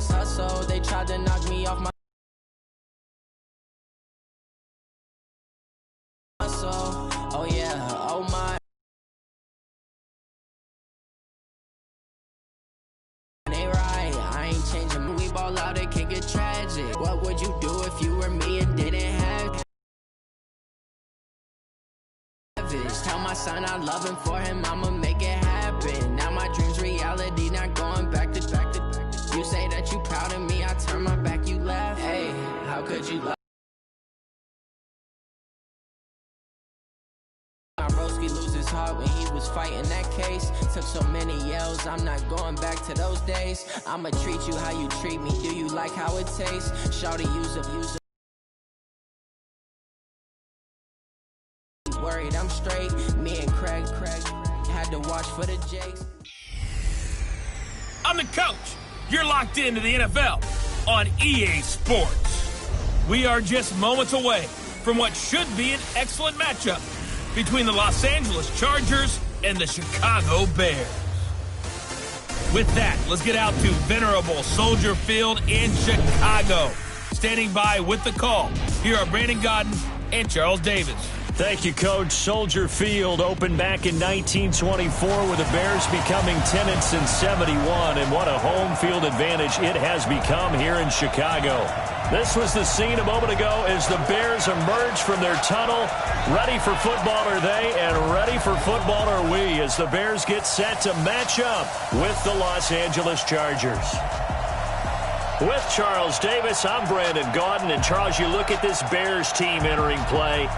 hustle. They tried to knock me off my hustle. Oh yeah, oh my. They right, I ain't changing. We ball out, it can get tragic. What would you do if you were me and didn't have? Tell my son I love him, for him I'ma make it happen. Now my dream's reality, not going back to. You say that you proud of me, I turn my back, you laugh. Hey, how could you love? Broski lose his heart when he was fighting that case. Took so many yells, I'm not going back to those days. I'ma treat you how you treat me, do you like how it tastes? Shawty use up. Worried I'm straight, me and Craig had to watch for the Jakes. I'm the coach. You're locked into the NFL on EA Sports. We are just moments away from what should be an excellent matchup between the Los Angeles Chargers and the Chicago Bears. With that, let's get out to venerable Soldier Field in Chicago. Standing by with the call, here are Brandon Gaudin and Charles Davis. Thank you, Coach. Soldier Field opened back in 1924 with the Bears becoming tenants in 71, and what a home field advantage it has become here in Chicago. This was the scene a moment ago as the Bears emerged from their tunnel. Ready for football are they, and ready for football are we, as the Bears get set to match up with the Los Angeles Chargers. With Charles Davis, I'm Brandon Gaudin, and Charles, you look at this Bears team entering play.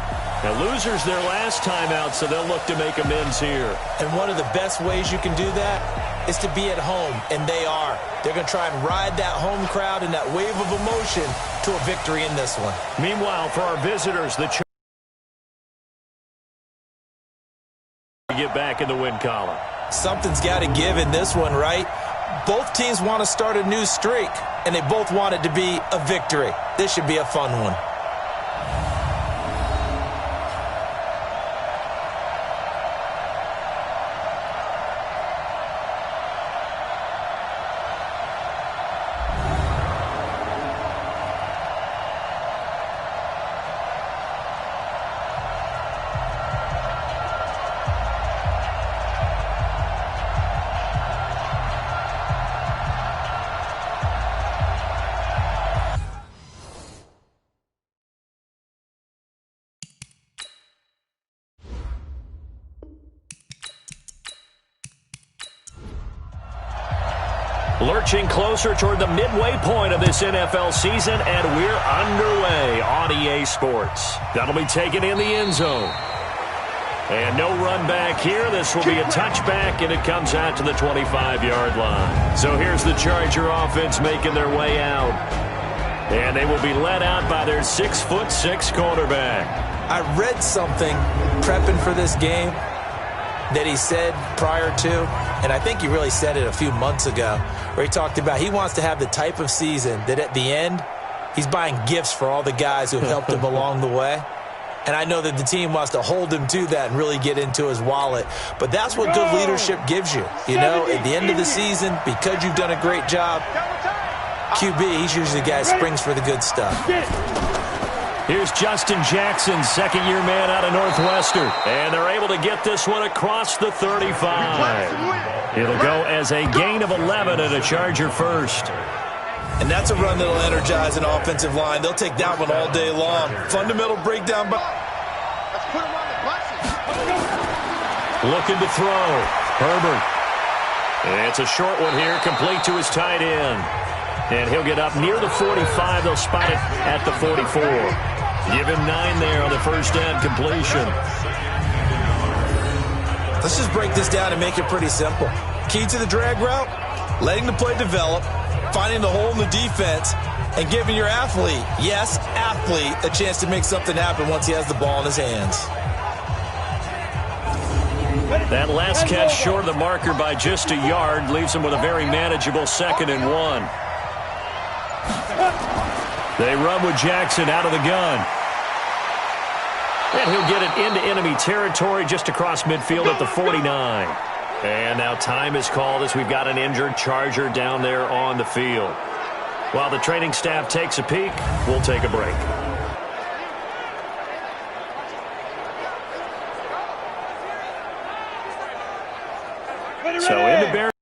Now, losers their last time out, so they'll look to make amends here. And one of the best ways you can do that is to be at home, and they are. They're going to try and ride that home crowd and that wave of emotion to a victory in this one. Meanwhile, for our visitors, the Chargers get back in the win column. Something's got to give in this one, right? Both teams want to start a new streak, and they both want it to be a victory. This should be a fun one. Lurching closer toward the midway point of this NFL season, and we're underway on EA Sports. That'll be taken in the end zone. And no run back here. This will be a touchback, and it comes out to the 25-yard line. So here's the Charger offense making their way out. And they will be led out by their 6'6" quarterback. I read something prepping for this game that he said prior to, and I think he really said it a few months ago, where he talked about he wants to have the type of season that at the end, he's buying gifts for all the guys who have helped him along the way. And I know that the team wants to hold him to that and really get into his wallet. But that's what good leadership gives you. You know, at the end of the season, because you've done a great job, QB, he's usually the guy who springs for the good stuff. Here's Justin Jackson, second-year man out of Northwestern. And they're able to get this one across the 35. It'll go as a gain of 11 and a Charger first. And that's a run that'll energize an offensive line. They'll take that one all day long. Fundamental breakdown. Let's put him on the buses. Looking to throw. Herbert. And it's a short one here, complete to his tight end. And he'll get up near the 45. They'll spot it at the 44. Give him 9 there on the first down completion. Let's just break this down and make it pretty simple. Key to the drag route, letting the play develop, finding the hole in the defense, and giving your athlete, yes, athlete, a chance to make something happen once he has the ball in his hands. That last catch short of the marker by just a yard leaves him with a very manageable 2nd and 1. They run with Jackson out of the gun. And he'll get it into enemy territory just across midfield at the 49. And now time is called as we've got an injured Charger down there on the field. While the training staff takes a peek, we'll take a break. So in the Bears.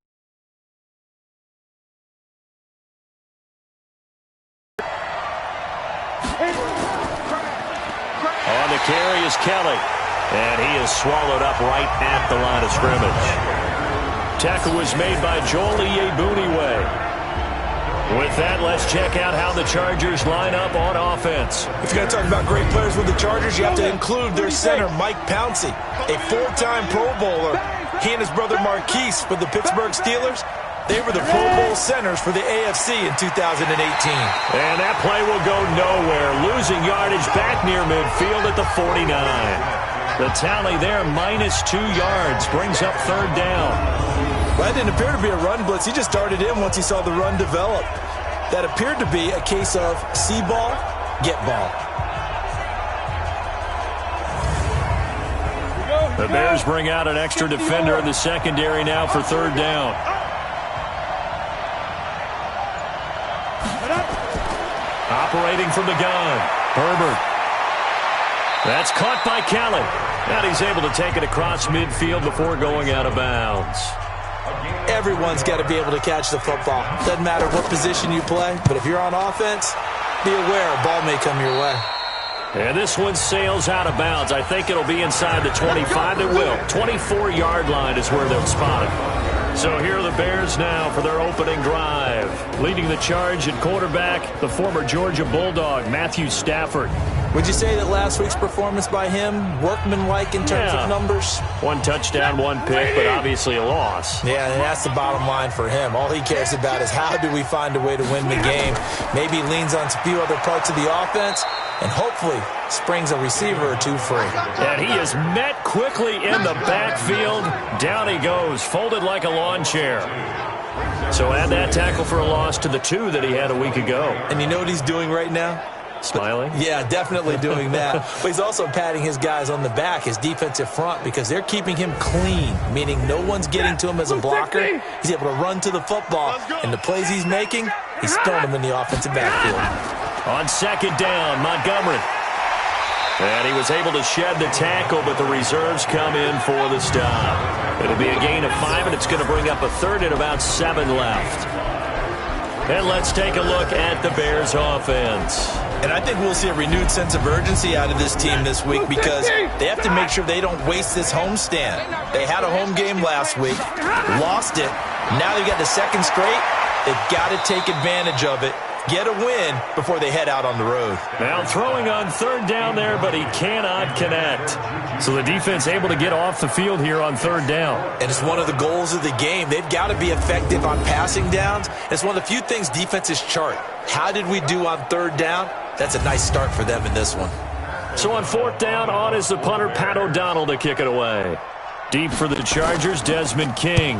On the carry is Kelly. And he is swallowed up right at the line of scrimmage. Tackle was made by Joel Iyiegbuniwe. With that, let's check out how the Chargers line up on offense. If you're going to talk about great players with the Chargers, you have to include their center, Mike Pouncey, a 4-time Pro Bowler. He and his brother Marquise for the Pittsburgh Steelers. They were the Pro Bowl centers for the AFC in 2018. And that play will go nowhere. Losing yardage back near midfield at the 49. The tally there, -2 yards, brings up third down. Well, that didn't appear to be a run blitz. He just darted in once he saw the run develop. That appeared to be a case of see ball, get ball. The Bears bring out an extra defender in the secondary now for third down. Operating from the gun, Herbert. That's caught by Kelly. And he's able to take it across midfield before going out of bounds. Everyone's got to be able to catch the football. Doesn't matter what position you play, but if you're on offense, be aware a ball may come your way. And this one sails out of bounds. I think it'll be inside the 25. It will. 24-yard line is where they'll spot it. So here are the Bears now for their opening drive. Leading the charge at quarterback, the former Georgia Bulldog, Matthew Stafford. Would you say that last week's performance by him, workmanlike in terms of numbers? 1 touchdown, 1 pick, but obviously a loss. Yeah, and that's the bottom line for him. All he cares about is how do we find a way to win the game. Maybe leans on a few other parts of the offense, and hopefully springs a receiver or two free. And he is met quickly in the backfield. Down he goes, folded like a lawn chair. So add that tackle for a loss to the 2 that he had a week ago. And you know what he's doing right now? Smiling? Yeah, definitely doing that. But he's also patting his guys on the back, his defensive front, because they're keeping him clean, meaning no one's getting to him as a blocker. He's able to run to the football, and the plays he's making, he's throwing them in the offensive backfield. On second down, Montgomery. And he was able to shed the tackle, but the reserves come in for the stop. It'll be a gain of 5, and it's going to bring up a third and about 7 left. And let's take a look at the Bears offense. And I think we'll see a renewed sense of urgency out of this team this week because they have to make sure they don't waste this homestand. They had a home game last week, lost it. Now they've got the second straight. They've got to take advantage of it, get a win before they head out on the road. Now throwing on third down there, but he cannot connect. So the defense able to get off the field here on third down. And it's one of the goals of the game. They've got to be effective on passing downs. It's one of the few things defenses chart. How did we do on third down? That's a nice start for them in this one. So on fourth down, on is the punter, Pat O'Donnell, to kick it away. Deep for the Chargers, Desmond King.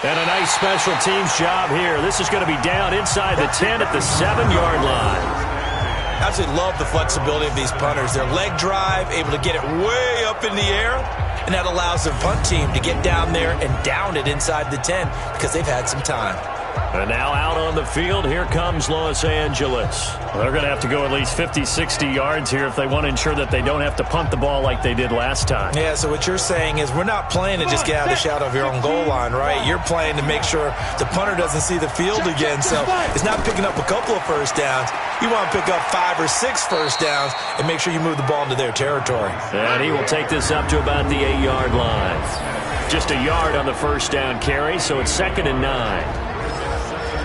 And a nice special teams job here. This is going to be down inside the 10 at the 7-yard line. I absolutely love the flexibility of these punters. Their leg drive, able to get it way up in the air, and that allows the punt team to get down there and down it inside the 10 because they've had some time. And now out on the field, here comes Los Angeles. They're going to have to go at least 50, 60 yards here if they want to ensure that they don't have to punt the ball like they did last time. Yeah, so what you're saying is we're not playing to just get out of the shadow of your own goal line, right? You're playing to make sure the punter doesn't see the field again. So it's not picking up a couple of first downs. You want to pick up 5 or 6 first downs and make sure you move the ball into their territory. And he will take this up to about the 8-yard line. Just a yard on the first down carry, so it's 2nd and 9.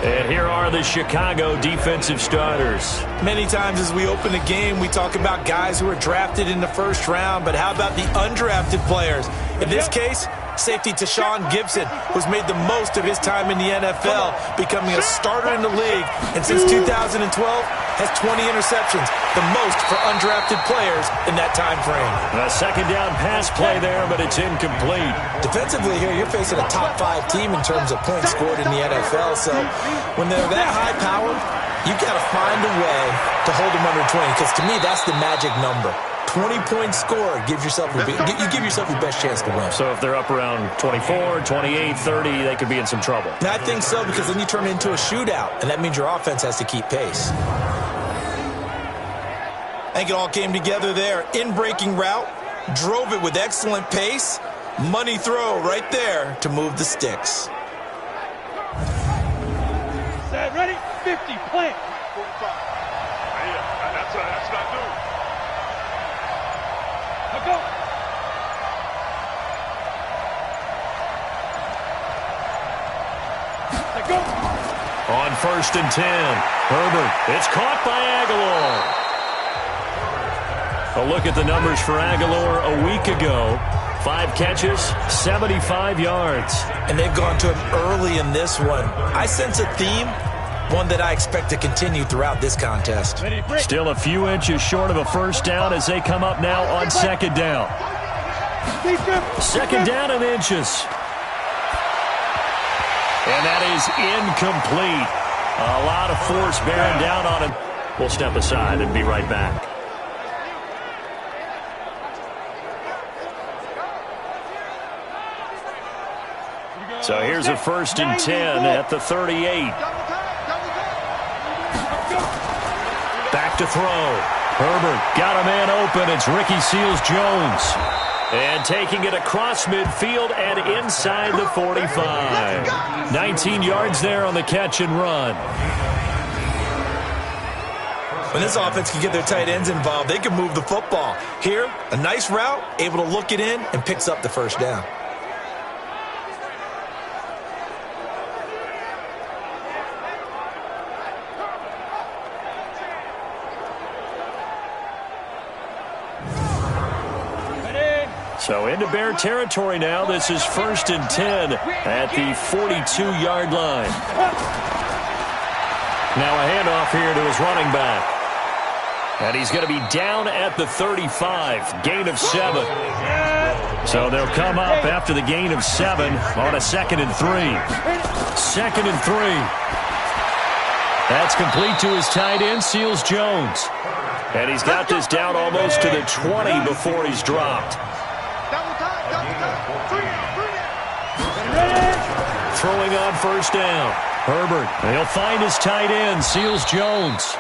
And here are the Chicago defensive starters. Many times as we open a game, we talk about guys who are drafted in the first round, but how about the undrafted players? In this case, safety Tashaun Gibson, who's made the most of his time in the NFL, becoming a starter in the league, and since 2012 has 20 interceptions, the most for undrafted players in that time frame. A second down pass play there, but it's incomplete. Defensively here, you're facing a top 5 team in terms of points scored in the NFL, so when they're that high-powered, you got to find a way to hold them under 20, because to me, that's the magic number. 20-point score gives yourself you give yourself your best chance to win. So if they're up around 24, 28, 30, they could be in some trouble. I think so, because then you turn it into a shootout, and that means your offense has to keep pace. I think it all came together there. In-breaking route, drove it with excellent pace. Money throw right there to move the sticks. Set, ready, 50, plant. 45. That's not new. Now go. Now go. On 1st and 10, Herbert. It's caught by Aguilar. A look at the numbers for Aguilar a week ago. 5 catches, 75 yards. And they've gone to him early in this one. I sense a theme, one that I expect to continue throughout this contest. Still a few inches short of a first down as they come up now on 2nd down. 2nd down and inches. And that is incomplete. A lot of force bearing down on him. We'll step aside and be right back. So here's a 1st and 10 at the 38. Back to throw. Herbert got a man open. It's Ricky Seals-Jones. And taking it across midfield and inside the 45. 19 yards there on the catch and run. When this offense can get their tight ends involved, they can move the football. Here, a nice route, able to look it in, and picks up the first down. So into Bear territory now. This is 1st and 10 at the 42-yard line. Now a handoff here to his running back. And he's going to be down at the 35, gain of 7. So they'll come up after the gain of 7 on a 2nd and 3. 2nd and 3. That's complete to his tight end, Seals-Jones. And he's got this down almost to the 20 before he's dropped. Throwing on 1st down. Herbert, he'll find his tight end, Seals-Jones.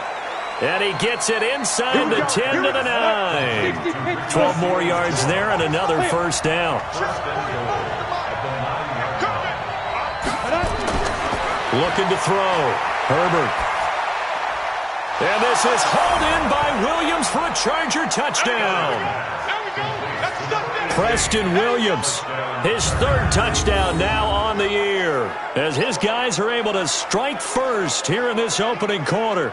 And he gets it inside the 10 to the 9. 12 more yards there and another 1st down. Looking to throw. Herbert. And this is hauled in by Williams for a Charger touchdown. Preston Williams, his 3rd touchdown now on the year, as his guys are able to strike first here in this opening quarter.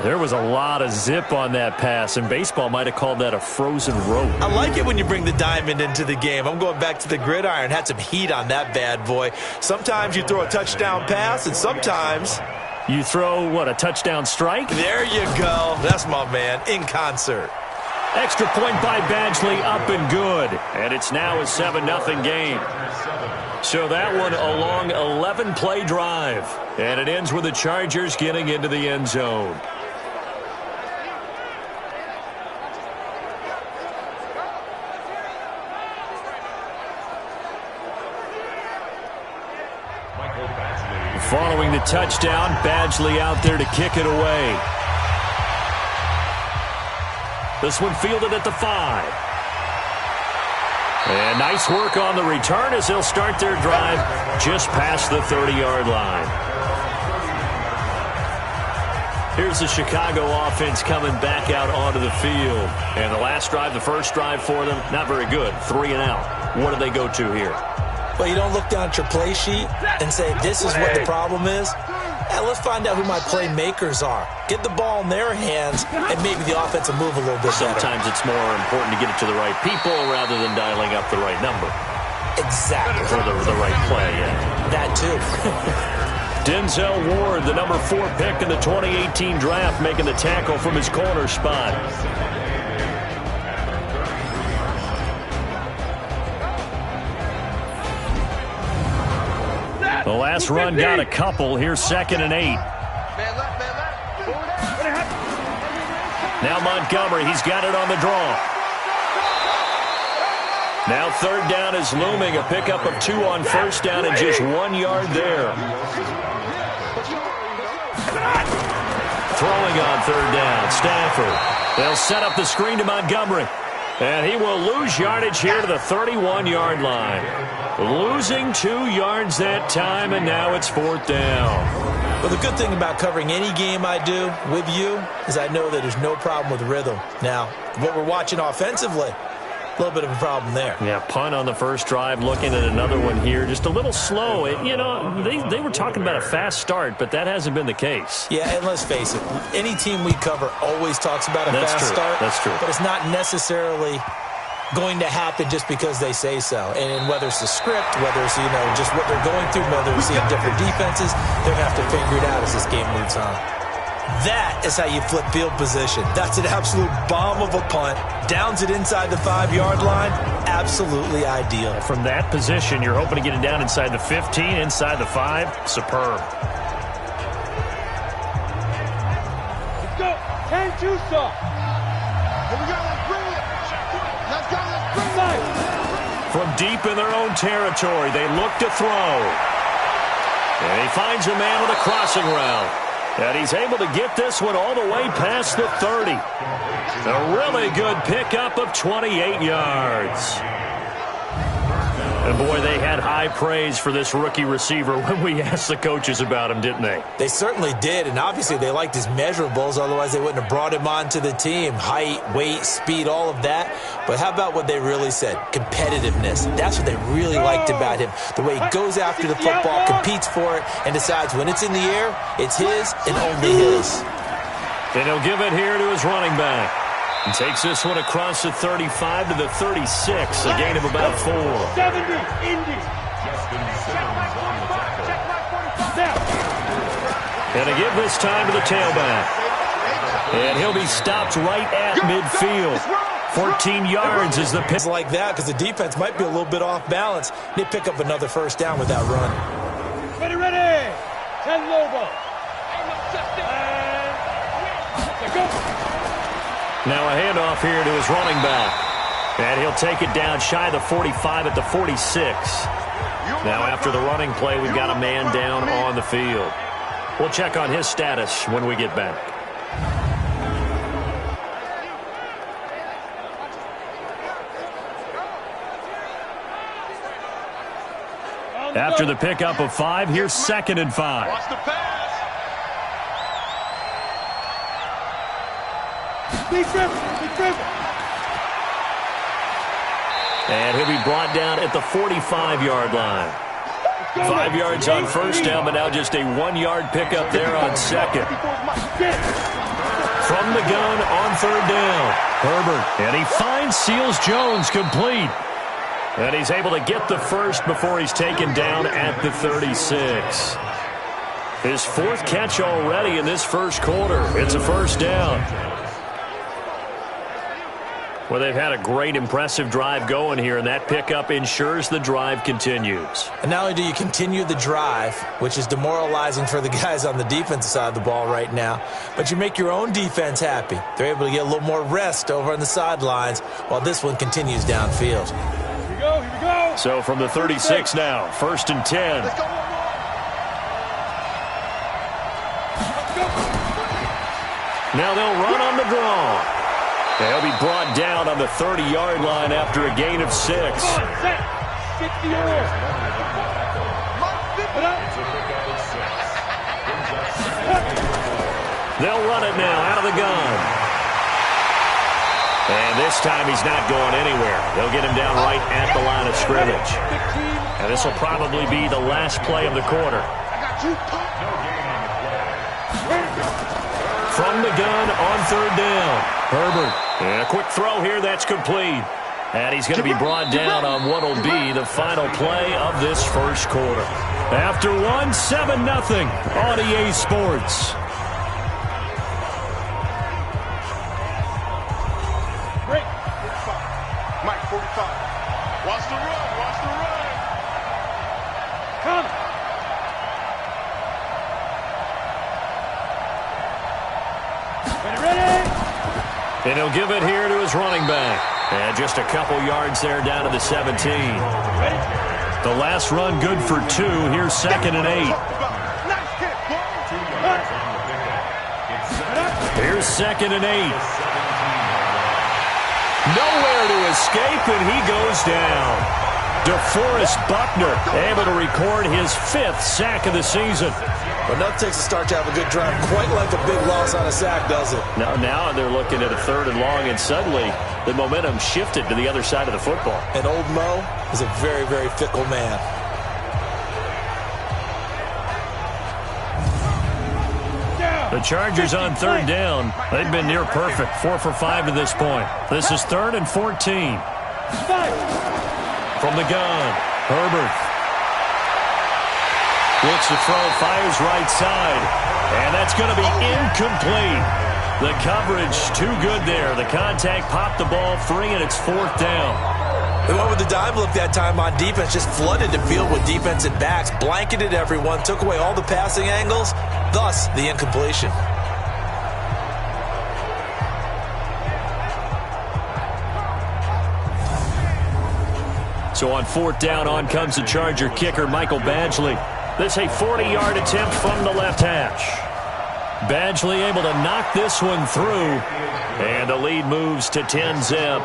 There was a lot of zip on that pass, and baseball might have called that a frozen rope. I like it when you bring the diamond into the game. I'm going back to the gridiron. Had some heat on that bad boy. Sometimes you throw a touchdown pass, and sometimes you throw, what, a touchdown strike? There you go. That's my man, in concert. Extra point by Badgley, up and good. And it's now a 7-0 game. So that one a long 11-play drive. And it ends with the Chargers getting into the end zone. Following the touchdown, Badgley out there to kick it away. This one fielded at the 5. And nice work on the return as they'll start their drive just past the 30-yard line. Here's the Chicago offense coming back out onto the field. And the last drive, the first drive for them, not very good. 3 and out. What do they go to here? Well, you don't look down at your play sheet and say, this is what the problem is. Let's find out who my playmakers are. Get the ball in their hands, and maybe the offense will move a little bit better. Sometimes it's more important to get it to the right people rather than dialing up the right number. Exactly. For the right play, yeah. That too. Denzel Ward, the number 4 pick in the 2018 draft, making the tackle from his corner spot. The last run got a couple. Here's 2nd and 8. Now Montgomery, he's got it on the draw. Now third down is looming. A pickup of 2 on first down and just 1 yard there. Throwing on third down, Stafford. They'll set up the screen to Montgomery. And he will lose yardage here to the 31-yard line. Losing 2 yards that time, and now it's fourth down. Well, the good thing about covering any game I do with you is I know that there's no problem with rhythm. Now, what we're watching offensively, a little bit of a problem there. Yeah, punt on the first drive, looking at another one here. Just a little slow. They were talking about a fast start, but that hasn't been the case. Yeah, and let's face it, any team we cover always talks about a fast start. That's true. But it's not necessarily going to happen just because they say so. And whether it's the script, whether it's, just what they're going through, whether they're seeing different defenses, they're going to have to figure it out as this game moves on. That is how you flip field position. That's an absolute bomb of a punt. Downs it inside the 5-yard line. Absolutely ideal. From that position, you're hoping to get it down inside the 15, inside the 5. Superb. Let's go. 10-2 stop. Here we go. Let's bring it. Let's go. Let's bring it. From deep in their own territory, they look to throw. And he finds a man with a crossing route. And he's able to get this one all the way past the 30. A really good pickup of 28 yards. And boy, they had high praise for this rookie receiver when we asked the coaches about him, didn't they? They certainly did, and obviously they liked his measurables, otherwise they wouldn't have brought him onto the team. Height, weight, speed, all of that. But how about what they really said? Competitiveness. That's what they really liked about him. The way he goes after the football, competes for it, and decides when it's in the air, it's his and only his. And he'll give it here to his running back. And takes this one across the 35 to the 36, a gain of about 4. 70, Indy. And to give this time to the tailback. And he'll be stopped right at midfield. 14 yards is the pick. Like that, because the defense might be a little bit off balance. They pick up another first down with that run. Ready. 10 Lobo. And go. Now a handoff here to his running back. And he'll take it down shy of the 45 at the 46. Now after the running play, we've got a man down on the field. We'll check on his status when we get back. After the pickup of 5, here's 2nd and 5. Watch the pass. Big dribble. And he'll be brought down at the 45-yard line. 5 yards on first down, but now just a 1-yard pickup there on second. From the gun on third down, Herbert. And he finds Seals-Jones complete. And he's able to get the first before he's taken down at the 36. His 4th catch already in this first quarter. It's a first down. Well, they've had a great, impressive drive going here, and that pickup ensures the drive continues. And not only do you continue the drive, which is demoralizing for the guys on the defensive side of the ball right now, but you make your own defense happy. They're able to get a little more rest over on the sidelines while this one continues downfield. Here we go. So from the 36 now, 1st and 10. Let's go. Now they'll run on the draw. They'll be brought down on the 30-yard line after a gain of 6. Get the oar. They'll run it now out of the gun. And this time he's not going anywhere. They'll get him down right at the line of scrimmage. And this will probably be the last play of the quarter. From the gun on third down, Herbert. And a quick throw here that's complete. And he's going to be brought down on what will be the final play of this first quarter. After 7-0 on EA Sports. Break. Mike, 45. Watch the run. Come. Ready. And he'll give it here to his running back. And just a couple yards there down to the 17. The last run good for 2. Here's 2nd and 8. Here's 2nd and 8. Nowhere to escape, and he goes down. DeForest Buckner able to record his 5th sack of the season. Well, nothing takes a start to have a good drive quite like a big loss on a sack, does it? Now they're looking at a 3rd and long, and suddenly the momentum shifted to the other side of the football. And old Mo is a very, very fickle man. The Chargers on 3rd down. They've been near perfect. 4 for 5 to this point. This is 3rd and 14. From the gun, Herbert. Looks to throw, fires right side. And that's going to be incomplete. The coverage too good there. The contact popped the ball free, and it's 4th down. They went with the dive look that time on defense, just flooded the field with defensive backs, blanketed everyone, took away all the passing angles, thus the incompletion. So on 4th down, on comes the Charger kicker, Michael Badgley. This a 40-yard attempt from the left hash. Badgley able to knock this one through, and the lead moves to 10-zip.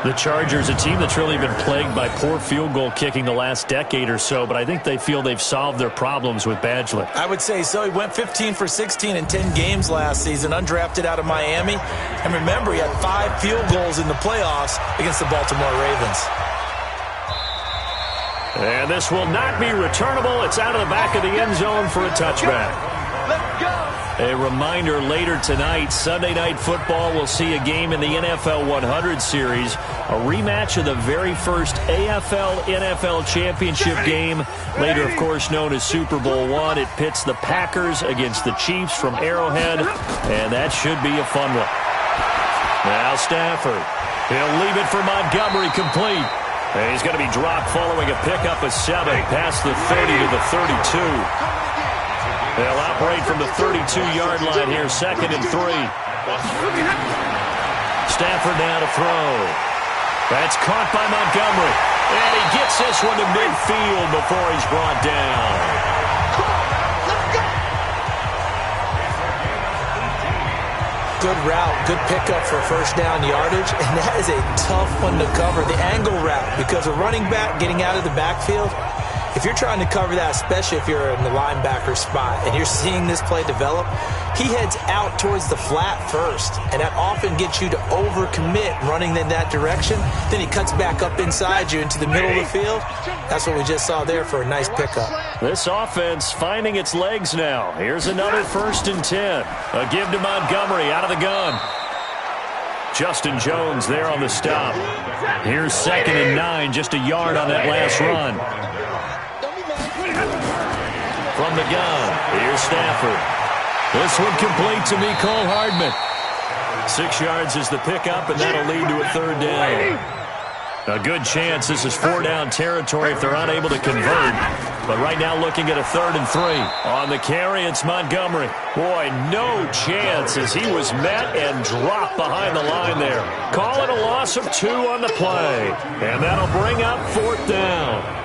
The Chargers, a team that's really been plagued by poor field goal kicking the last decade or so, but I think they feel they've solved their problems with Badgley. I would say so. He went 15 for 16 in 10 games last season, undrafted out of Miami. And remember, he had 5 field goals in the playoffs against the Baltimore Ravens. And this will not be returnable. It's out of the back of the end zone for a touchback. Let's go. A reminder, later tonight, Sunday Night Football will see a game in the NFL 100 Series, a rematch of the very first AFL-NFL Championship game, later, of course, known as Super Bowl I. It pits the Packers against the Chiefs from Arrowhead, and that should be a fun one. Now Stafford. He'll leave it for Montgomery complete. And he's going to be dropped following a pickup of 7 past the 30 to the 32. They'll operate from the 32-yard line here, 2nd and 3. Stafford now to throw. That's caught by Montgomery. And he gets this one to midfield before he's brought down. Good route, good pickup for first down yardage, and that is a tough one to cover, the angle route, because a running back getting out of the backfield, if you're trying to cover that, especially if you're in the linebacker spot and you're seeing this play develop, he heads out towards the flat first, and that often gets you to overcommit running in that direction. Then he cuts back up inside you into the middle of the field. That's what we just saw there for a nice pickup. This offense finding its legs now. Here's another 1st and 10. A give to Montgomery out of the gun. Justin Jones there on the stop. Here's 2nd and 9, just a yard on that last run. From the gun, here's Stafford. This one complete to Mecole Hardman. 6 yards is the pickup, and that'll lead to a 3rd down. A good chance this is 4-down territory if they're unable to convert. But right now looking at a 3rd and 3. On the carry, it's Montgomery. Boy, no chance as he was met and dropped behind the line there. Call it a loss of 2 on the play. And that'll bring up 4th down.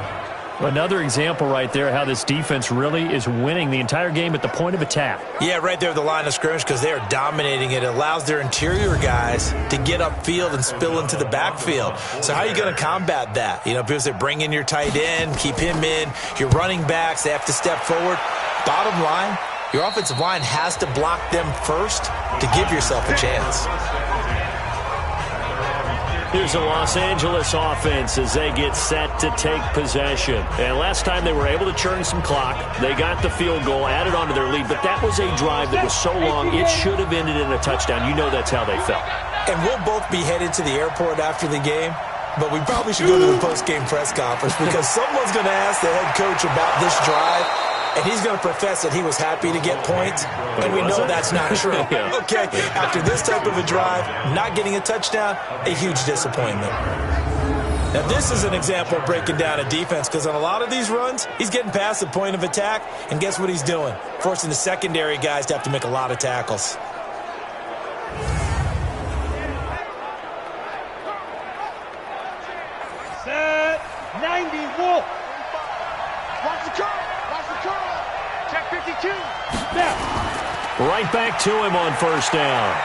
Another example right there how this defense really is winning the entire game at the point of attack. Yeah, right there at the line of scrimmage because they are dominating it. It allows their interior guys to get upfield and spill into the backfield. So how are you going to combat that? You know, because they bring in your tight end, keep him in. Your running backs, they have to step forward. Bottom line, your offensive line has to block them first to give yourself a chance. Here's a Los Angeles offense as they get set to take possession. And last time they were able to churn some clock. They got the field goal, added on to their lead, but that was a drive that was so long it should have ended in a touchdown. You know that's how they felt. And we'll both be headed to the airport after the game, but we probably should go to the post-game press conference because someone's going to ask the head coach about this drive, and he's going to profess that he was happy to get points, and we know that's not true. Yeah. Okay, after this type of a drive, not getting a touchdown, a huge disappointment. Now, this is an example of breaking down a defense because on a lot of these runs, he's getting past the point of attack, and guess what he's doing? Forcing the secondary guys to have to make a lot of tackles. 90 Wolf. Watch the curl. Watch the curl. Check 52. Snap. Right back to him on first down.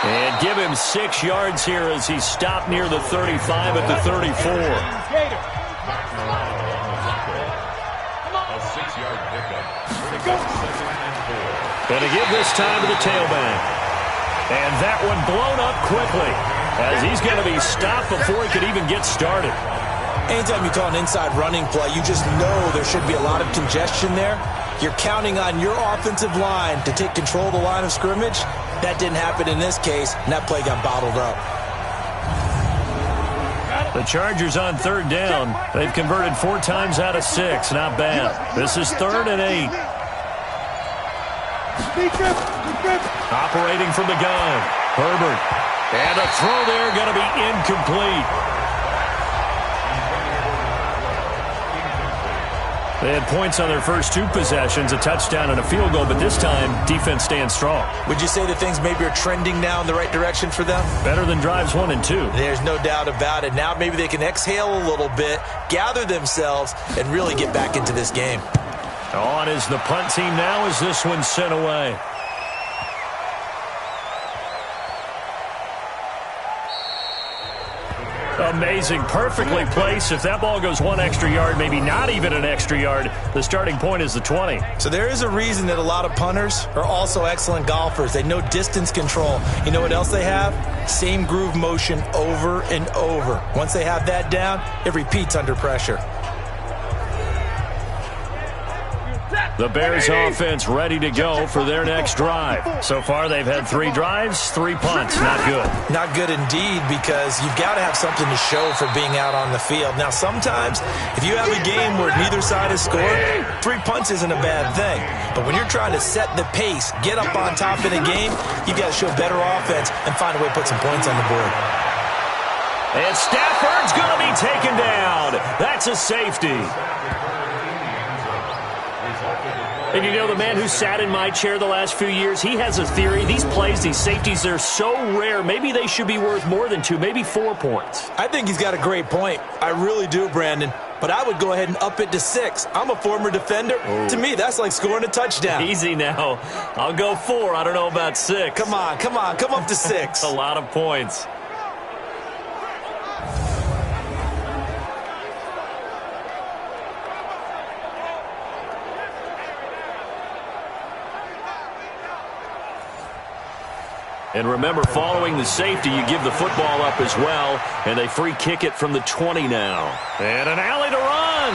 And give him 6 yards here as he stopped near the 35 at the 34. Gator. A 6-yard pickup. Going to give this time to the tailback. And that one blown up quickly as he's going to be stopped before he could even get started. Anytime you call an inside running play, you just know there should be a lot of congestion there. You're counting on your offensive line to take control of the line of scrimmage. That didn't happen in this case, and that play got bottled up. The Chargers on third down. They've converted 4 times out of 6. Not bad. This is 3rd and 8. Operating from the gun. Herbert. And a throw there going to be incomplete. They had points on their first 2 possessions, a touchdown and a field goal, but this time, defense stands strong. Would you say that things maybe are trending now in the right direction for them? Better than drives 1 and 2. There's no doubt about it. Now maybe they can exhale a little bit, gather themselves, and really get back into this game. On is the punt team now as this one's sent away. Amazing, perfectly placed. If that ball goes 1 extra yard, maybe not even an extra yard, the starting point is the 20. So there is a reason that a lot of punters are also excellent golfers. They know distance control. You know what else they have? Same groove motion over and over. Once they have that down, it repeats under pressure. The Bears offense ready to go for their next drive. So far, they've had 3 drives, 3 punts. Not good. Not good indeed, because you've got to have something to show for being out on the field. Now, sometimes, if you have a game where neither side has scored, 3 punts isn't a bad thing. But when you're trying to set the pace, get up on top in a game, you've got to show better offense and find a way to put some points on the board. And Stafford's going to be taken down. That's a safety. And you know, the man who sat in my chair the last few years, he has a theory. These plays, these safeties, they're so rare. Maybe they should be worth more than 2, maybe 4 points. I think he's got a great point. I really do, Brandon. But I would go ahead and up it to 6. I'm a former defender. To me, that's like scoring a touchdown. Easy now. I'll go 4. I don't know about 6. Come on. Come up to 6. A lot of points. And remember, following the safety, you give the football up as well, and they free kick it from the 20 now. And an alley to run.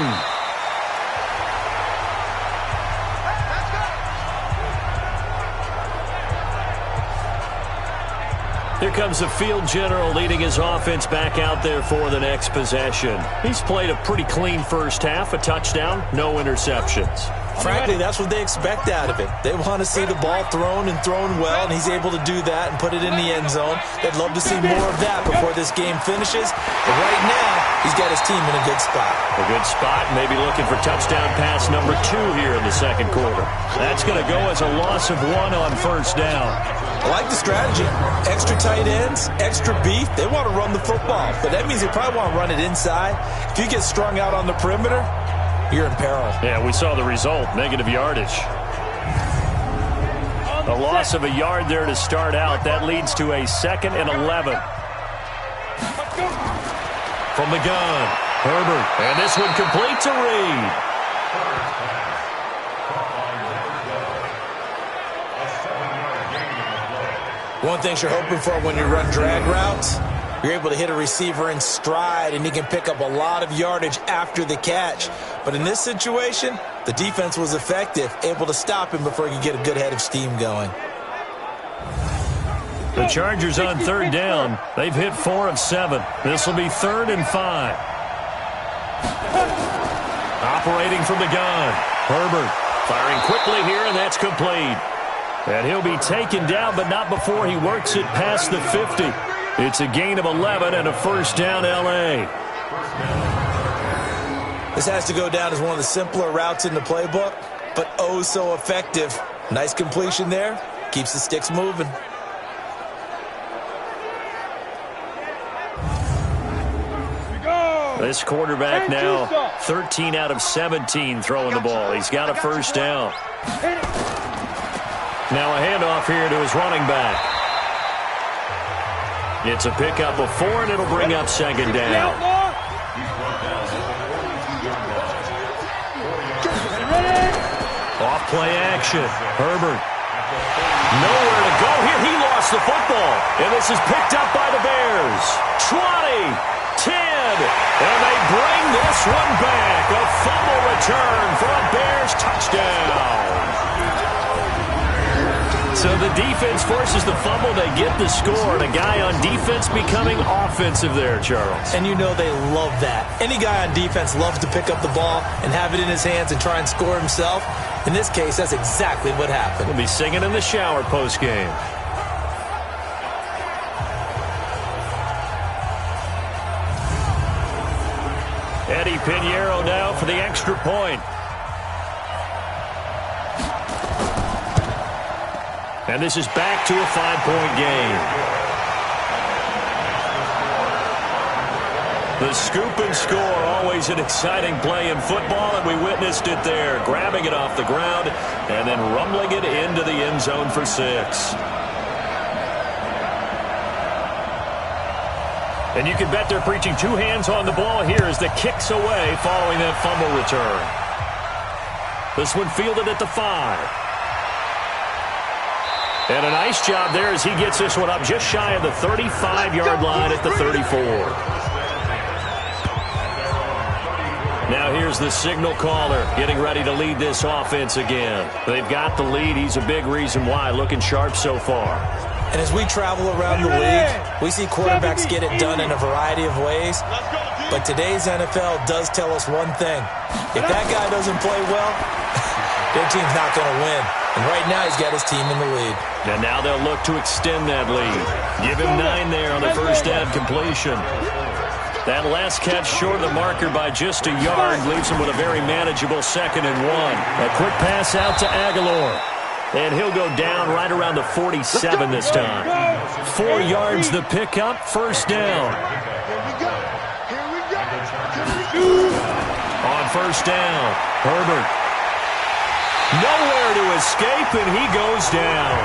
Here comes the field general leading his offense back out there for the next possession. He's played a pretty clean first half, a touchdown, no interceptions. Frankly, that's what they expect out of it. They want to see the ball thrown and thrown well, and he's able to do that and put it in the end zone. They'd love to see more of that before this game finishes. But right now, he's got his team in a good spot. A good spot, maybe looking for touchdown pass number 2 here in the second quarter. That's going to go as a loss of 1 on first down. I like the strategy. Extra tight ends, extra beef. They want to run the football, but that means they probably want to run it inside. If you get strung out on the perimeter, you're in peril. Yeah, we saw the result, negative yardage. A loss of a yard there to start out. That leads to a 2nd and 11. From the gun, Herbert. And this one complete to Reed. One thing you're hoping for when you run drag routes, you're able to hit a receiver in stride, and he can pick up a lot of yardage after the catch. But in this situation, the defense was effective, able to stop him before he could get a good head of steam going. The Chargers on third down. They've hit 4 of 7. This will be 3rd and 5. Operating from the gun, Herbert firing quickly here, and that's complete. And he'll be taken down, but not before he works it past the 50. It's a gain of 11 and a first down, L.A. This has to go down as one of the simpler routes in the playbook, but oh so effective. Nice completion there. Keeps the sticks moving. This quarterback now 13 out of 17 throwing the ball. He's got a first down. Now a handoff here to his running back. It's a pickup of 4, and it'll bring up second down. Off play action. Herbert. Nowhere to go here. He lost the football. And this is picked up by the Bears. 20, 10, and they bring this one back. A fumble return for a Bears touchdown. So the defense forces the fumble. They get the score. And a guy on defense becoming offensive there, Charles. And you know they love that. Any guy on defense loves to pick up the ball and have it in his hands and try and score himself. In this case, that's exactly what happened. He'll be singing in the shower post-game. Eddie Pinheiro now for the extra point. And this is back to a 5-point game. The scoop and score, always an exciting play in football, and we witnessed it there. Grabbing it off the ground and then rumbling it into the end zone for 6. And you can bet they're preaching 2 hands on the ball here as the kick's away following that fumble return. This one fielded at the 5. And a nice job there as he gets this one up just shy of the 35-yard line at the 34. Now here's the signal caller getting ready to lead this offense again. They've got the lead. He's a big reason why. Looking sharp so far. And as we travel around the league, we see quarterbacks get it done in a variety of ways. But today's NFL does tell us one thing. If that guy doesn't play well, their team's not going to win. And right now he's got his team in the lead. And now they'll look to extend that lead. Give him 9 there on the first down completion. That last catch short of the marker by just a yard leaves him with a very manageable 2nd and 1. A quick pass out to Aguilar. And he'll go down right around the 47 this time. 4 yards the pickup, first down. On first down, Herbert. Nowhere to escape, and he goes down.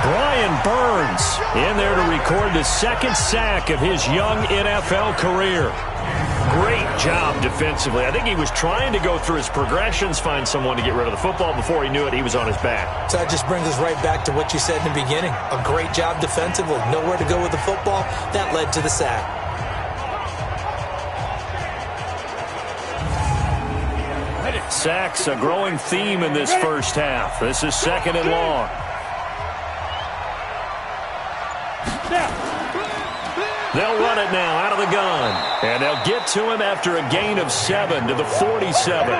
Brian Burns in there to record the 2nd sack of his young NFL career. Great job defensively. I think he was trying to go through his progressions, find someone to get rid of the football. Before he knew it, he was on his back. So that just brings us right back to what you said in the beginning. A great job defensively. Nowhere to go with the football. That led to the sack. Sacks, a growing theme in this first half. This is 2nd and long. They'll run it now out of the gun. And they'll get to him after a gain of 7 to the 47.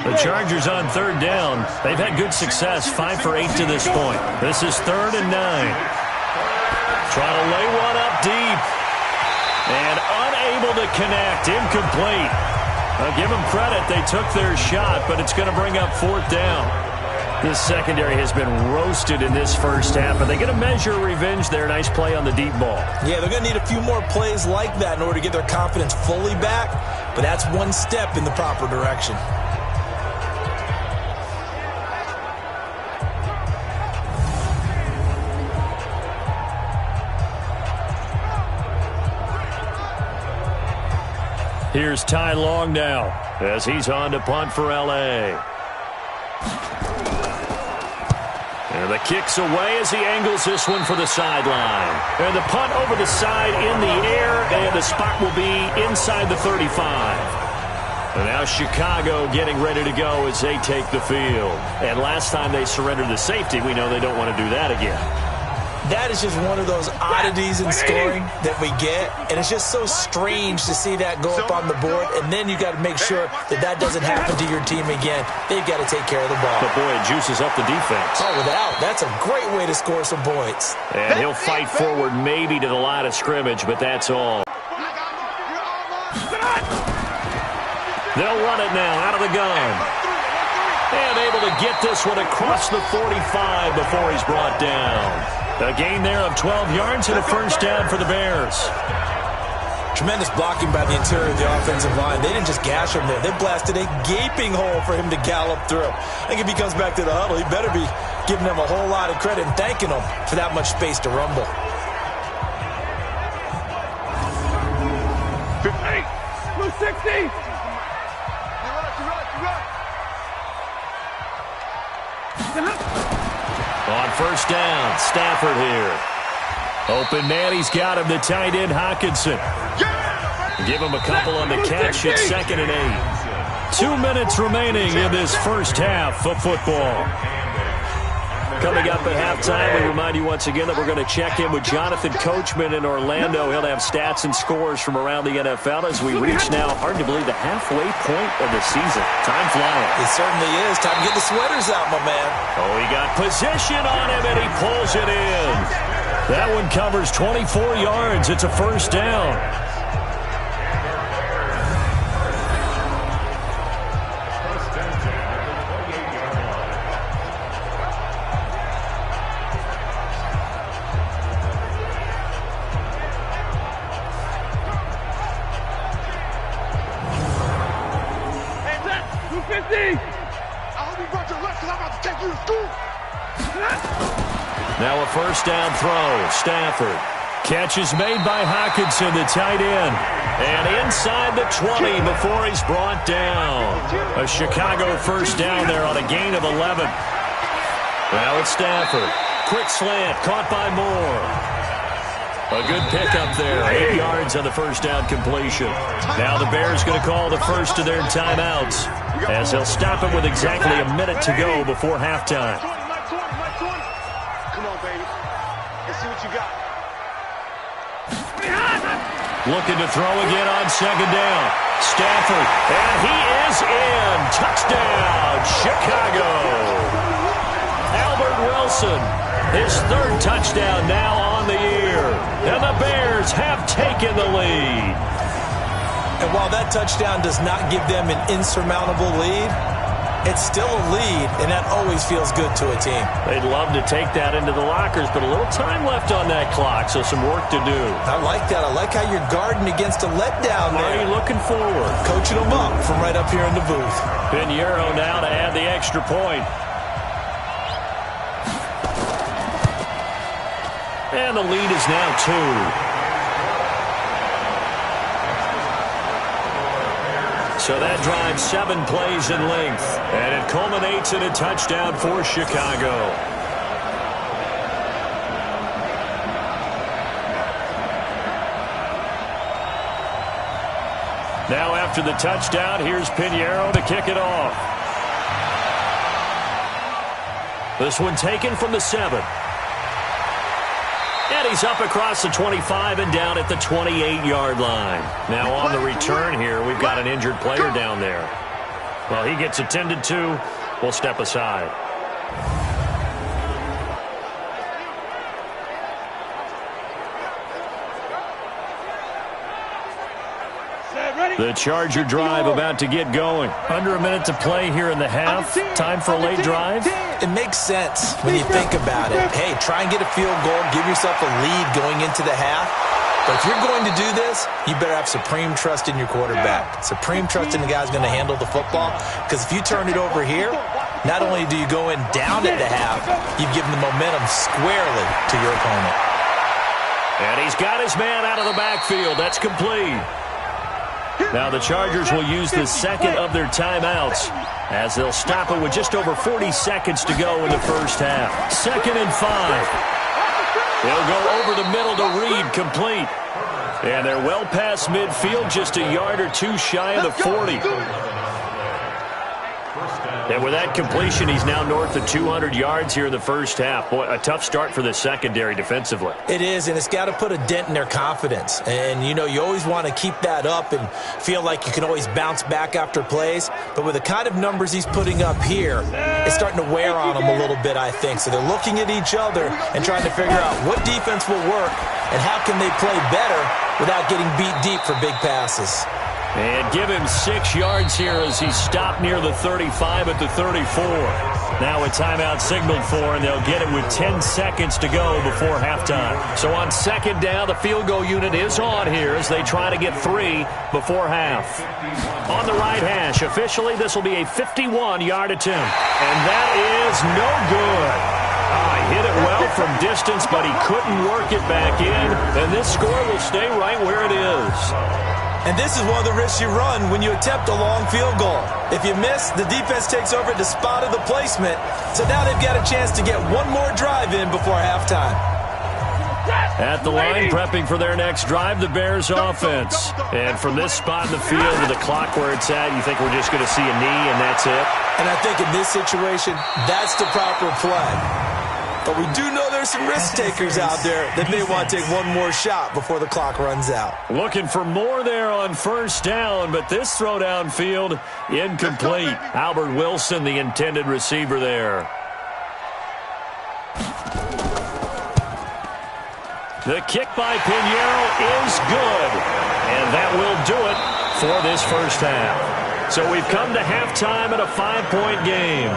The Chargers on 3rd down. They've had good success, 5 for 8 to this point. This is 3rd and 9. Trying to lay one up deep. And unable to connect. Incomplete. I'll give them credit. They took their shot, but it's going to bring up 4th down. This secondary has been roasted in this first half, but they get a measure of revenge there. Nice play on the deep ball. Yeah, they're going to need a few more plays like that in order to get their confidence fully back, but that's one step in the proper direction. Here's Ty Long now as he's on to punt for L.A. And the kick's away as he angles this one for the sideline. And the punt over the side in the air, and the spot will be inside the 35. And now Chicago getting ready to go as they take the field. And last time they surrendered the safety, we know they don't want to do that again. That is just one of those oddities in scoring that we get, and it's just so strange to see that go up on the board, and then you got to make sure that that doesn't happen to your team again. They've got to take care of the ball. But boy, it juices up the defense. Oh, without. That's a great way to score some points. And he'll fight forward maybe to the line of scrimmage, but that's all. They'll run it now out of the gun. And able to get this one across the 45 before he's brought down. A gain there of 12 yards and a first down for the Bears. Tremendous blocking by the interior of the offensive line. They didn't just gash him there. They blasted a gaping hole for him to gallop through. I think if he comes back to the huddle, he better be giving them a whole lot of credit and thanking them for that much space to rumble. 58, 60. On first down, Stafford here. Open man, he's got him, the tight end, Hockenson. Give him a couple on the catch at 2nd and 8. 2 minutes remaining in this first half of football. Coming up at halftime, we remind you once again that we're going to check in with Jonathan Coachman in Orlando. He'll have stats and scores from around the NFL as we reach now, hard to believe, the halfway point of the season. Time flying. It certainly is. Time to get the sweaters out, my man. Oh, he got position on him, and he pulls it in. That one covers 24 yards. It's a first down. Now a first down throw. Stafford. Catch is made by Hockenson, the tight end. And inside the 20 before he's brought down. A Chicago first down there on a gain of 11. Now it's Stafford. Quick slant, caught by Moore. A good pickup there. 8 yards on the first down completion. Now the Bears going to call the first of their timeouts as they'll stop it with exactly a minute to go before halftime. Come on, baby. Let's see what you got. Looking to throw again on second down. Stafford, and he is in. Touchdown, Chicago. Albert Wilson, his 3rd touchdown now on the year. And the Bears have taken the lead. And while that touchdown does not give them an insurmountable lead, it's still a lead, and that always feels good to a team. They'd love to take that into the lockers, but a little time left on that clock, so some work to do. I like that. I like how you're guarding against a letdown there. Are you looking forward? Coaching them up from right up here in the booth. Pinheiro now to add the extra point. And the lead is now 2. So that drives 7 plays in length, and it culminates in a touchdown for Chicago. Now after the touchdown, here's Pinheiro to kick it off. This one taken from the 7. And he's up across the 25 and down at the 28-yard line. Now on the return here, we've got an injured player down there. Well, he gets attended to. We'll step aside. The Charger drive about to get going. Under a minute to play here in the half. Time for a late drive. It makes sense when you think about it. Hey, try and get a field goal. Give yourself a lead going into the half. But if you're going to do this, you better have supreme trust in your quarterback. Supreme trust in the guy who's going to handle the football. Because if you turn it over here, not only do you go in down at the half, you've given the momentum squarely to your opponent. And he's got his man out of the backfield. That's complete. Now the Chargers will use the second of their timeouts as they'll stop it with just over 40 seconds to go in the first half. 2nd and 5. They'll go over the middle to Reed, complete. And they're well past midfield, just a yard or two shy of the 40. And with that completion, he's now north of 200 yards here in the first half. Boy, a tough start for the secondary defensively. It is, and it's got to put a dent in their confidence. And, you know, you always want to keep that up and feel like you can always bounce back after plays. But with the kind of numbers he's putting up here, it's starting to wear on them a little bit, I think. So they're looking at each other and trying to figure out what defense will work and how can they play better without getting beat deep for big passes. And give him 6 yards here as he stopped near the 35 at the 34. Now a timeout signaled for, and they'll get it with 10 seconds to go before halftime. So on second down, the field goal unit is on here as they try to get 3 before half. On the right hash, officially this will be a 51-yard attempt. And that is no good. He hit it well from distance, but he couldn't work it back in. And this score will stay right where it is. And this is one of the risks you run when you attempt a long field goal. If you miss, the defense takes over at the spot of the placement. So now they've got a chance to get one more drive in before halftime. At the line, prepping for their next drive, the Bears offense. And from this spot in the field with the clock where it's at, you think we're just going to see a knee and that's it? And I think in this situation, that's the proper play. But we do know there's some risk takers out there that may want to take one more shot before the clock runs out. Looking for more there on first down, but this throw downfield incomplete. Albert Wilson, the intended receiver there. The kick by Pinheiro is good, and that will do it for this first half. So we've come to halftime at a 5-point game.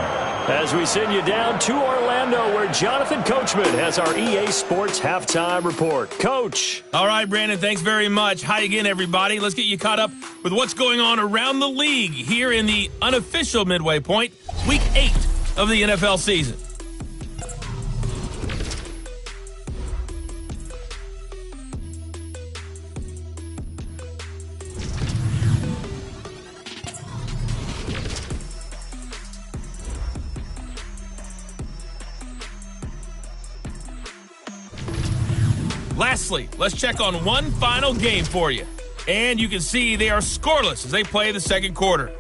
As we send you down to Orlando, where Jonathan Coachman has our EA Sports Halftime Report. Coach. All right, Brandon, thanks very much. Hi again, everybody. Let's get you caught up with what's going on around the league here in the unofficial midway point, Week 8 of the NFL season. Lastly, let's check on one final game for you. And you can see they are scoreless as they play the second quarter.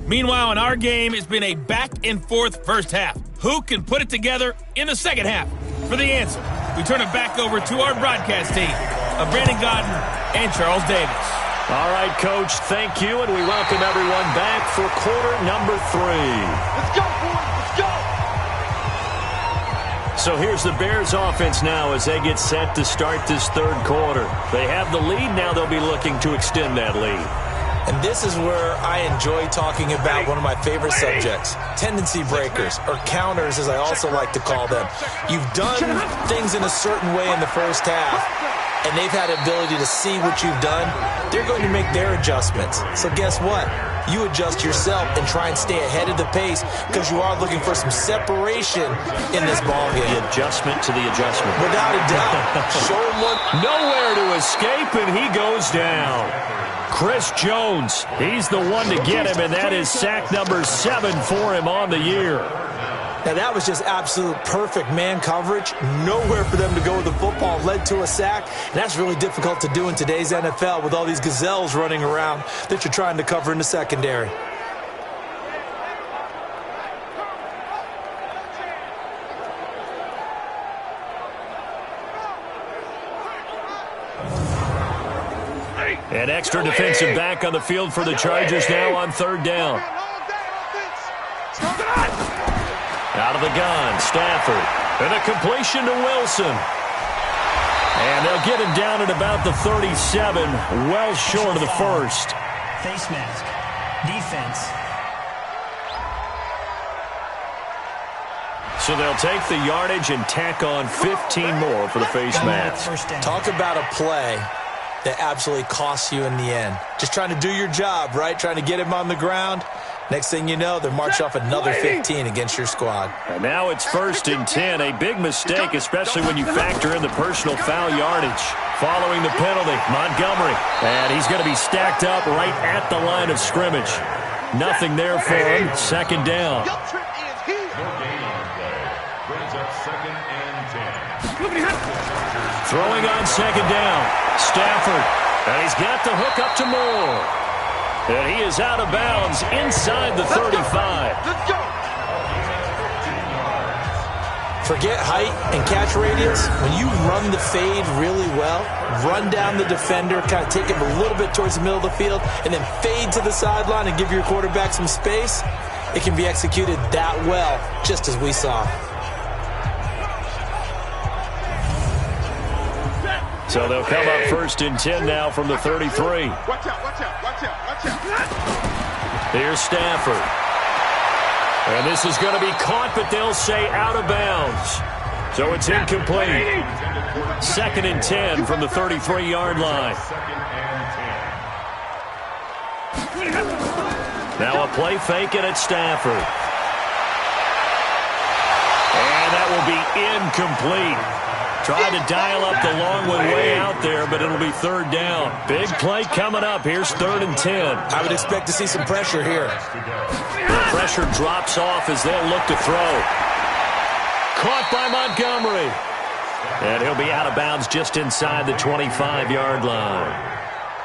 Meanwhile, in our game, it's been a back-and-forth first half. Who can put it together in the second half? For the answer, we turn it back over to our broadcast team of Brandon Gaudin and Charles Davis. All right, Coach, thank you, and we welcome everyone back for quarter number 3. Let's go, boys. Let's go. So here's the Bears offense now as they get set to start this third quarter. They have the lead. Now they'll be looking to extend that lead. And this is where I enjoy talking about one of my favorite subjects, tendency breakers, or counters as I also like to call them. You've done things in a certain way in the first half, and they've had the ability to see what you've done. They're going to make their adjustments. So guess what? You adjust yourself and try and stay ahead of the pace because you are looking for some separation in this ballgame. The adjustment to the adjustment. Without a doubt. Show him what. Nowhere to escape, and he goes down. Chris Jones, he's the one to get him, and that is sack number 7 for him on the year. Now, that was just absolute perfect man coverage. Nowhere for them to go with the football. Led to a sack. And that's really difficult to do in today's NFL with all these gazelles running around that you're trying to cover in the secondary. An extra defensive back on the field for the Chargers now on third down. Out of the gun, Stafford. And a completion to Wilson. And they'll get him down at about the 37, well short of the first. Face mask. Defense. So they'll take the yardage and tack on 15 more for the face mask. Talk about a play that absolutely costs you in the end. Just trying to do your job, right? Trying to get him on the ground. Next thing you know, they're marching off another 15 against your squad. And now it's 1st and 10. A big mistake, especially when you factor in the personal foul yardage. Following the penalty, Montgomery. And he's going to be stacked up right at the line of scrimmage. Nothing there for him. Second down. No gain on play. Brings up 2nd and 10. Throwing on second down. Stafford. And he's got the hook up to Moore. And he is out of bounds inside the 35. Let's go. Forget height and catch radius. When you run the fade really well, run down the defender, kind of take him a little bit towards the middle of the field, and then fade to the sideline and give your quarterback some space, it can be executed that well, just as we saw. So they'll come up 1st and 10 now from the 33. Watch out, watch out, watch out, watch out. Here's Stafford. And this is going to be caught, but they'll say out of bounds. So it's incomplete. 2nd and 10 from the 33-yard line. Now a play fake, and it's Stafford. And that will be incomplete. Tried to dial up the long one way out there, but it'll be 3rd down. Big play coming up. Here's 3rd and 10. I would expect to see some pressure here. Pressure drops off as they'll look to throw. Caught by Montgomery. And he'll be out of bounds just inside the 25-yard line.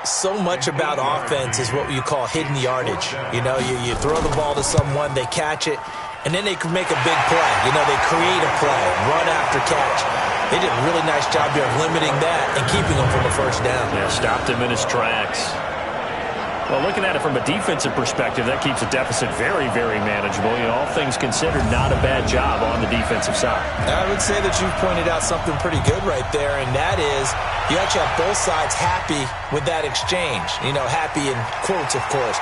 So much about offense is what you call hidden yardage. You know, you throw the ball to someone, they catch it, and then they can make a big play. You know, they create a play, run after catch. They did a really nice job here of limiting that and keeping him from a 1st down. Yeah, stopped him in his tracks. Well, looking at it from a defensive perspective, that keeps a deficit very, very manageable. You know, all things considered, not a bad job on the defensive side. I would say that you've pointed out something pretty good right there, and that is you actually have both sides happy with that exchange. You know, happy in quotes, of course.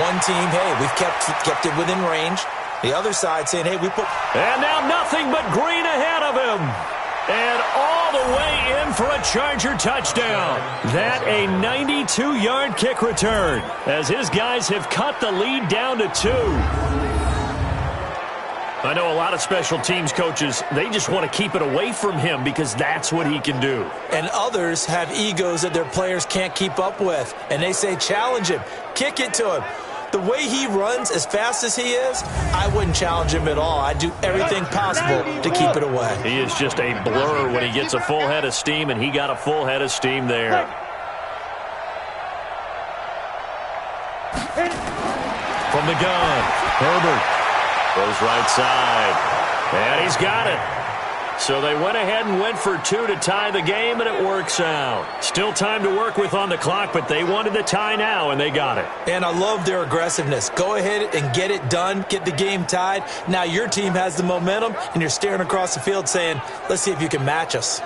One team, hey, we've kept it within range. The other side saying, hey, we put... And now nothing but green ahead of him. And all the way in for a Charger touchdown. That a 92-yard kick return as his guys have cut the lead down to 2. I know a lot of special teams coaches, they just want to keep it away from him because that's what he can do. And others have egos that their players can't keep up with. And they say, challenge him, kick it to him. The way he runs as fast as he is, I wouldn't challenge him at all. I'd do everything possible to keep it away. He is just a blur when he gets a full head of steam, and he got a full head of steam there. From the gun, Herbert goes right side, and he's got it. So they went ahead and went for 2 to tie the game, and it works out. Still time to work with on the clock, but they wanted the tie now, and they got it. And I love their aggressiveness. Go ahead and get it done, get the game tied. Now your team has the momentum, and you're staring across the field saying, let's see if you can match us.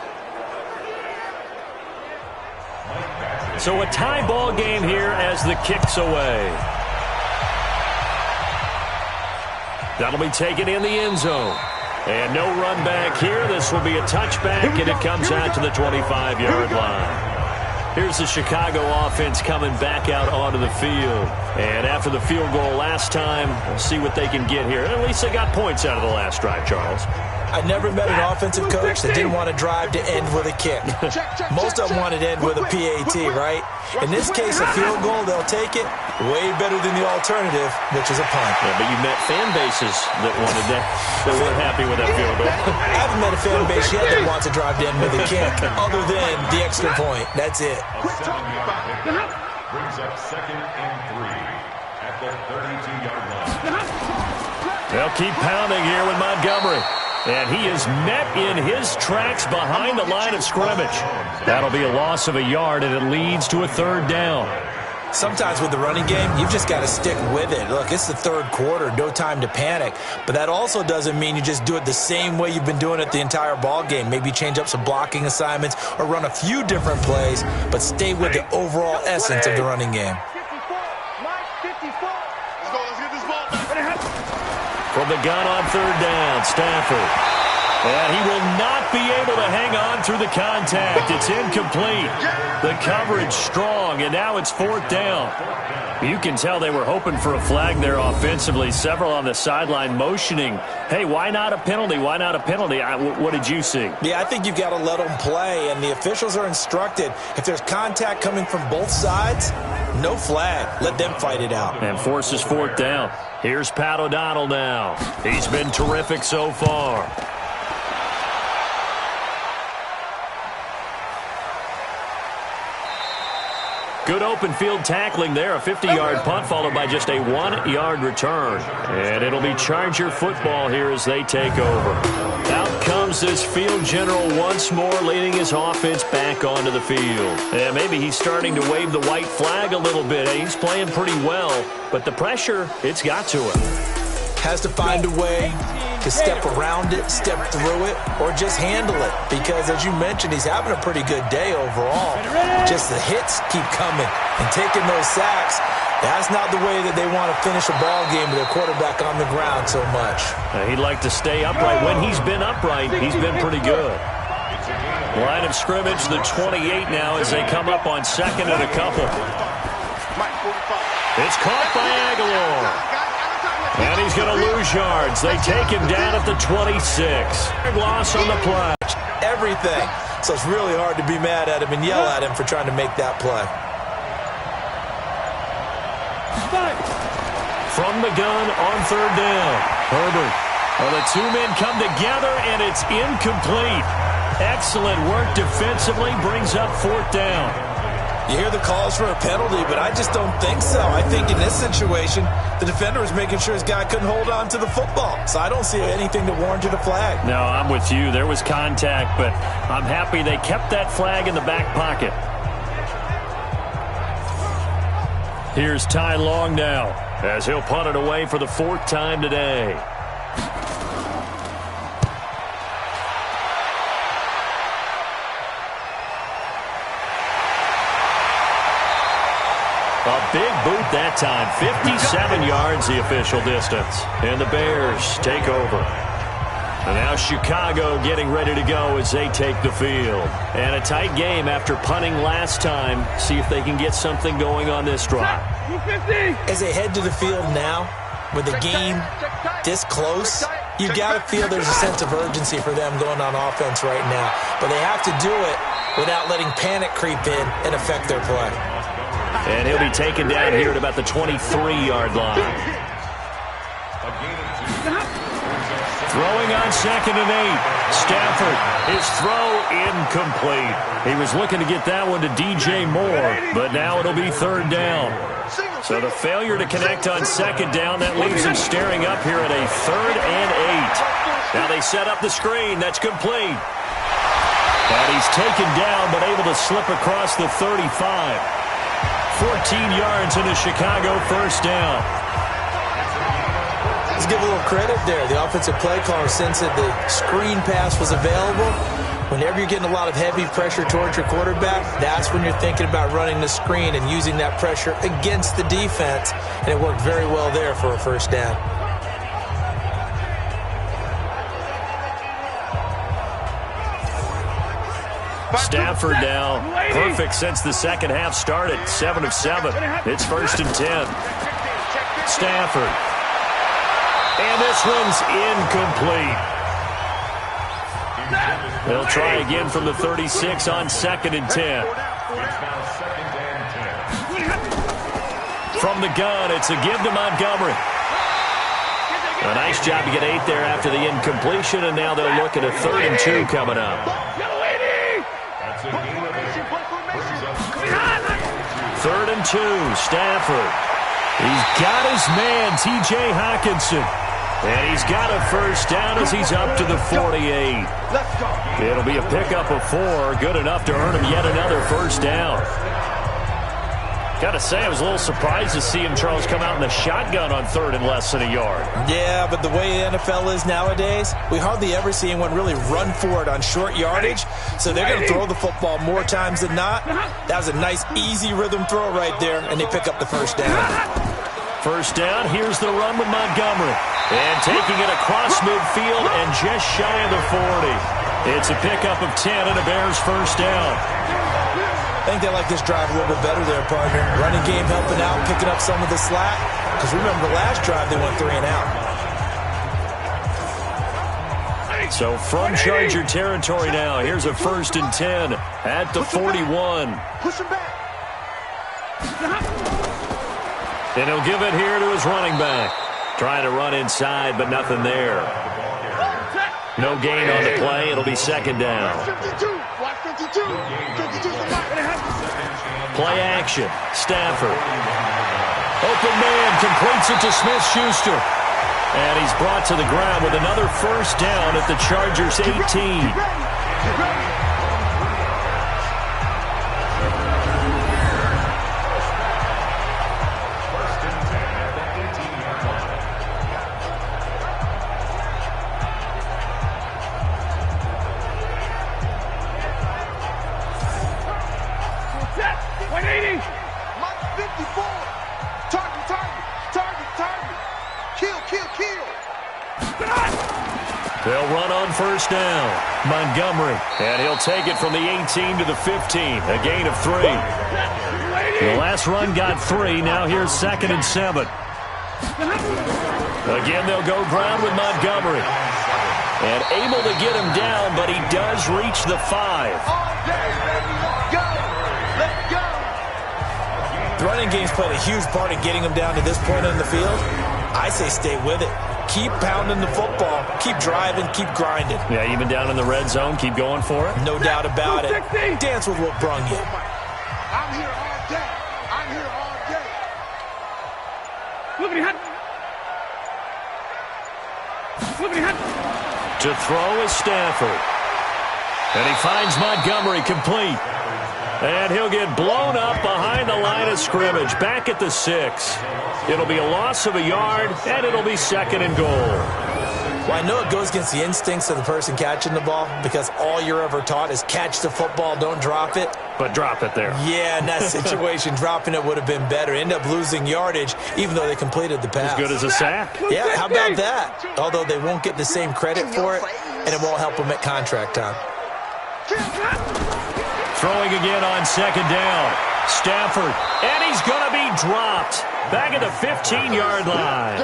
So a tie ball game here as the kick's away. That'll be taken in the end zone. And no run back here. This will be a touchback, and it comes out to the 25-yard line. Here's the Chicago offense coming back out onto the field. And after the field goal last time, we'll see what they can get here. At least they got points out of the last drive, Charles. I never met an offensive coach that didn't want to drive to end with a kick. Most of them wanted to end with a PAT, right? In this case, a field goal, they'll take it. Way better than the alternative, which is a punt. Yeah, but you met fan bases that wanted that. They weren't happy with that field goal. I haven't met a fan base yet that wants to drive to end with a kick, other than the extra point. That's it. Brings up 2nd and 3 at the 32-yard line. They'll keep pounding here with Montgomery. And he is met in his tracks behind the line of scrimmage. That'll be a loss of a yard, and it leads to a 3rd down. Sometimes with the running game, you've just got to stick with it. Look, it's the 3rd quarter, no time to panic. But that also doesn't mean you just do it the same way you've been doing it the entire ball game. Maybe change up some blocking assignments or run a few different plays, but stay with the overall essence of the running game. From the gun on 3rd down, Stafford. And he will not be able to hang on through the contact. It's incomplete. The coverage strong, and now it's 4th down. You can tell they were hoping for a flag there offensively. Several on the sideline motioning, hey, why not a penalty? Why not a penalty? What did you see? Yeah, I think you've got to let them play, and the officials are instructed. If there's contact coming from both sides, no flag. Let them fight it out. And forces 4th down. Here's Pat O'Donnell now. He's been terrific so far. Good open field tackling there. A 50-yard punt followed by just a 1-yard return. And it'll be Charger football here as they take over. Out comes this field general once more, leading his offense back onto the field. And maybe he's starting to wave the white flag a little bit. He's playing pretty well, but the pressure, it's got to him. has to find a way to step around it, step through it, or just handle it. Because, as you mentioned, he's having a pretty good day overall. Just the hits keep coming and taking those sacks. That's not the way that they want to finish a ball game with their quarterback on the ground so much. He'd like to stay upright. When he's been upright, he's been pretty good. Line of scrimmage, the 28 now as they come up on second and a couple. It's caught by Aguilar. And he's going to lose yards. They take him down at the 26. Loss on the play. Everything. So it's really hard to be mad at him and yell at him for trying to make that play. From the gun on third down. Herbert. Well, the two men come together, and it's incomplete. Excellent work defensively, brings up fourth down. You hear the calls for a penalty, but I just don't think so. I think in this situation, the defender was making sure his guy couldn't hold on to the football. So I don't see anything that warranted a flag. No, I'm with you. There was contact, but I'm happy they kept that flag in the back pocket. Here's Ty Long now, as he'll punt it away for the fourth time today. A big boot that time. 57 yards the official distance. And the Bears take over. And now Chicago getting ready to go as they take the field. And a tight game after punting last time. See if they can get something going on this drive. As they head to the field now, with the game this close, you've got to feel there's a sense of urgency for them going on offense right now. But they have to do it without letting panic creep in and affect their play. And he'll be taken down here at about the 23-yard line. Throwing on 2nd and 8. Stafford, his throw incomplete. He was looking to get that one to DJ Moore, but now it'll be third down. So the failure to connect on second down, that leaves him staring up here at a 3rd and 8. Now they set up the screen. That's complete. And he's taken down, but able to slip across the 35. 14 yards into Chicago, first down. Let's give a little credit there. The offensive play caller sensed that the screen pass was available. Whenever you're getting a lot of heavy pressure towards your quarterback, that's when you're thinking about running the screen and using that pressure against the defense. And it worked very well there for a first down. Stafford now, perfect since the second half started. 7 of 7. It's 1st and 10. Stafford. And this one's incomplete. They'll try again from the 36 on 2nd and 10. From the gun, it's a give to Montgomery. A nice job to get 8 there after the incompletion, and now they'll look at a 3rd and 2 coming up. 3rd and 2, Stafford. He's got his man, T.J. Hockenson. And he's got a first down as he's up to the 48. It'll be a pickup of 4, good enough to earn him yet another first down. Got to say, I was a little surprised to see him, Charles, come out in the shotgun on 3rd and less than a yard. Yeah, but the way the NFL is nowadays, we hardly ever see anyone really run for it on short yardage. So they're going to throw the football more times than not. That was a nice, easy rhythm throw right there, and they pick up the first down. First down, here's the run with Montgomery. And taking it across midfield and just shy of the 40. It's a pickup of 10 and a Bears first down. I think they like this drive a little bit better there, partner. Running game helping out, picking up some of the slack. Because remember the last drive, they went 3 and out. So from Charger territory now, here's a 1st and 10 at the 41. And he'll give it here to his running back. Trying to run inside, but nothing there. No gain on the play. It'll be 2nd down. Play action. Stafford. Open man. Completes it to Smith-Schuster. And he's brought to the ground with another first down at the Chargers' 18. 180. Mike 54. Target. Kill. They'll run on first down. Montgomery, and he'll take it from the 18 to the 15. A gain of 3. The last run got 3. Now here's 2nd and 7. Again, they'll go ground with Montgomery. And able to get him down, but he does reach the 5. The running game's played a huge part in getting him down to this point in the field. I say stay with it. Keep pounding the football. Keep driving. Keep grinding. Yeah, even down in the red zone, keep going for it. No doubt about it. Dance with what brung you. I'm here all day. To throw is Stafford. And he finds Montgomery complete. And he'll get blown up behind the line of scrimmage, back at the 6. It'll be a loss of a yard, and it'll be 2nd and goal. Well, I know it goes against the instincts of the person catching the ball because all you're ever taught is catch the football, don't drop it. But drop it there. Yeah, in that situation, dropping it would have been better. End up losing yardage, even though they completed the pass. As good as a sack. Yeah, how about that? Although they won't get the same credit for it, and it won't help them at contract time. Throwing again on 2nd down. Stafford, and he's going to be dropped. Back at the 15-yard line.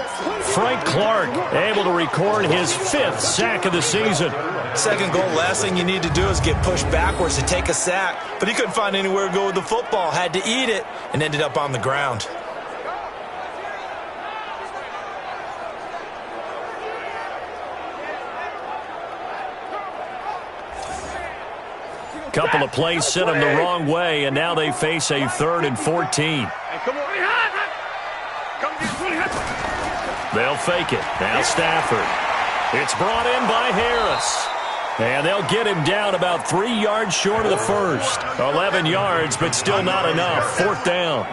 Frank Clark able to record his 5th sack of the season. 2nd goal, last thing you need to do is get pushed backwards to take a sack. But he couldn't find anywhere to go with the football. Had to eat it and ended up on the ground. Couple of plays sent them the wrong way, and now they face a 3rd and 14. They'll fake it. Now Stafford. It's brought in by Harris. And they'll get him down about 3 yards short of the first. 11 yards, but still not enough. 4th down.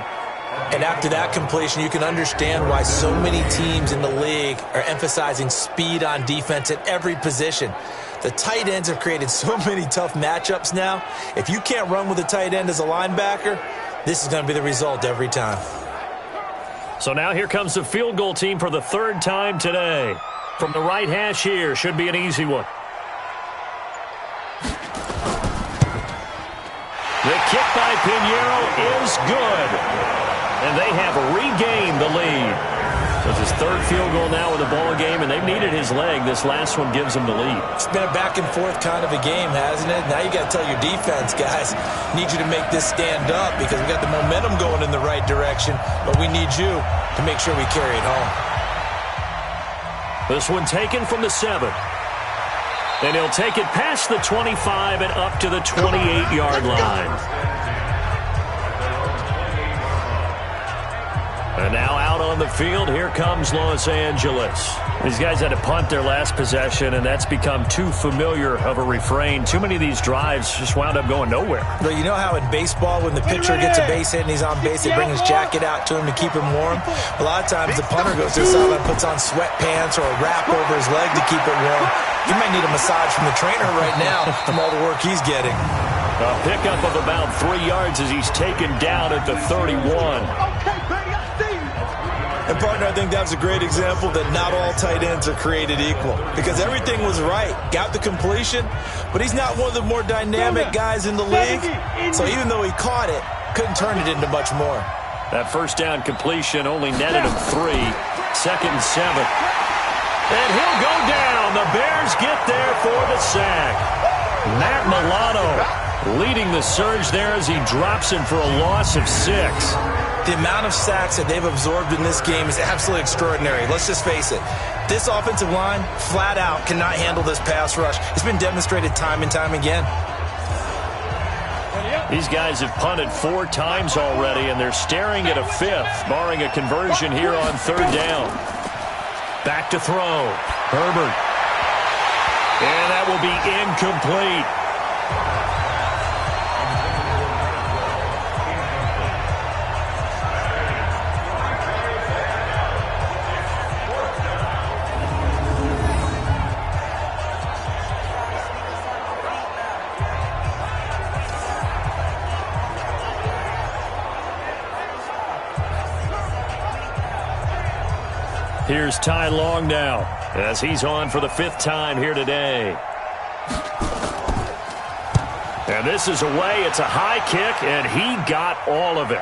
And after that completion, you can understand why so many teams in the league are emphasizing speed on defense at every position. The tight ends have created so many tough matchups now. If you can't run with a tight end as a linebacker, this is going to be the result every time. So now here comes the field goal team for the 3rd time today. From the right hash here, should be an easy one. The kick by Pinheiro is good. And they have regained the lead. So it's his 3rd field goal now in the ball game, and they've needed his leg. This last one gives them the lead. It's been a back-and-forth kind of a game, hasn't it? Now you got to tell your defense, guys, need you to make this stand up because we got the momentum going in the right direction, but we need you to make sure we carry it home. This one taken from the 7. And he'll take it past the 25 and up to the 28-yard line. And now out on the field, here comes Los Angeles. These guys had to punt their last possession, and that's become too familiar of a refrain. Too many of these drives just wound up going nowhere. But you know how in baseball, when the pitcher gets a base hit and he's on base, they bring his jacket out to him to keep him warm? A lot of times the punter goes to the sideline and puts on sweatpants or a wrap over his leg to keep it warm. He might need a massage from the trainer right now from all the work he's getting. A pickup of about 3 yards as he's taken down at the 31. And, partner, I think that's a great example that not all tight ends are created equal because everything was right. Got the completion, but he's not one of the more dynamic guys in the league. So even though he caught it, couldn't turn it into much more. That first down completion only netted him 3. 2nd and 7. And he'll go down. The Bears get there for the sack. Matt Milano leading the surge there as he drops him for a loss of 6. The amount of sacks that they've absorbed in this game is absolutely extraordinary. Let's just face it. This offensive line, flat out, cannot handle this pass rush. It's been demonstrated time and time again. These guys have punted 4 times already, and they're staring at a 5th, barring a conversion here on 3rd down. Back to throw. Herbert. And that will be incomplete. Here's Ty Long now as he's on for the 5th time here today. And this is away. It's a high kick, and he got all of it.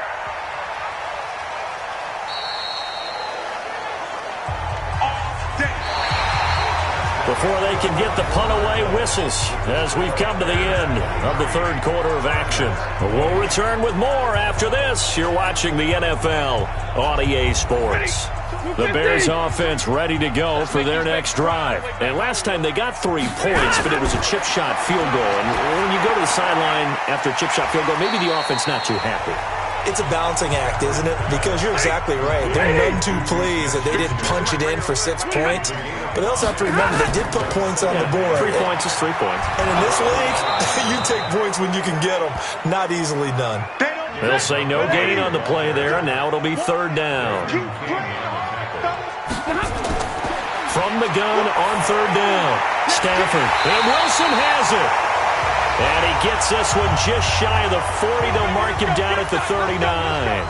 Before they can get the punt away, whistles as we've come to the end of the 3rd quarter of action. We'll return with more after this. You're watching the NFL on EA Sports. The Bears offense ready to go for their next drive. And last time they got 3 points, but it was a chip shot field goal. And when you go to the sideline after a chip shot field goal, maybe the offense not too happy. It's a balancing act, isn't it? Because you're exactly right. They're none too pleased that they didn't punch it in for 6 points. But they also have to remember they did put points on the board. 3 points is 3 points. And in this league, you take points when you can get them. Not easily done. They'll say no gain on the play there, and now it'll be 3rd down. From the gun on 3rd down, Stafford. And Wilson has it. And he gets this one just shy of the 40. They'll mark him down at the 39.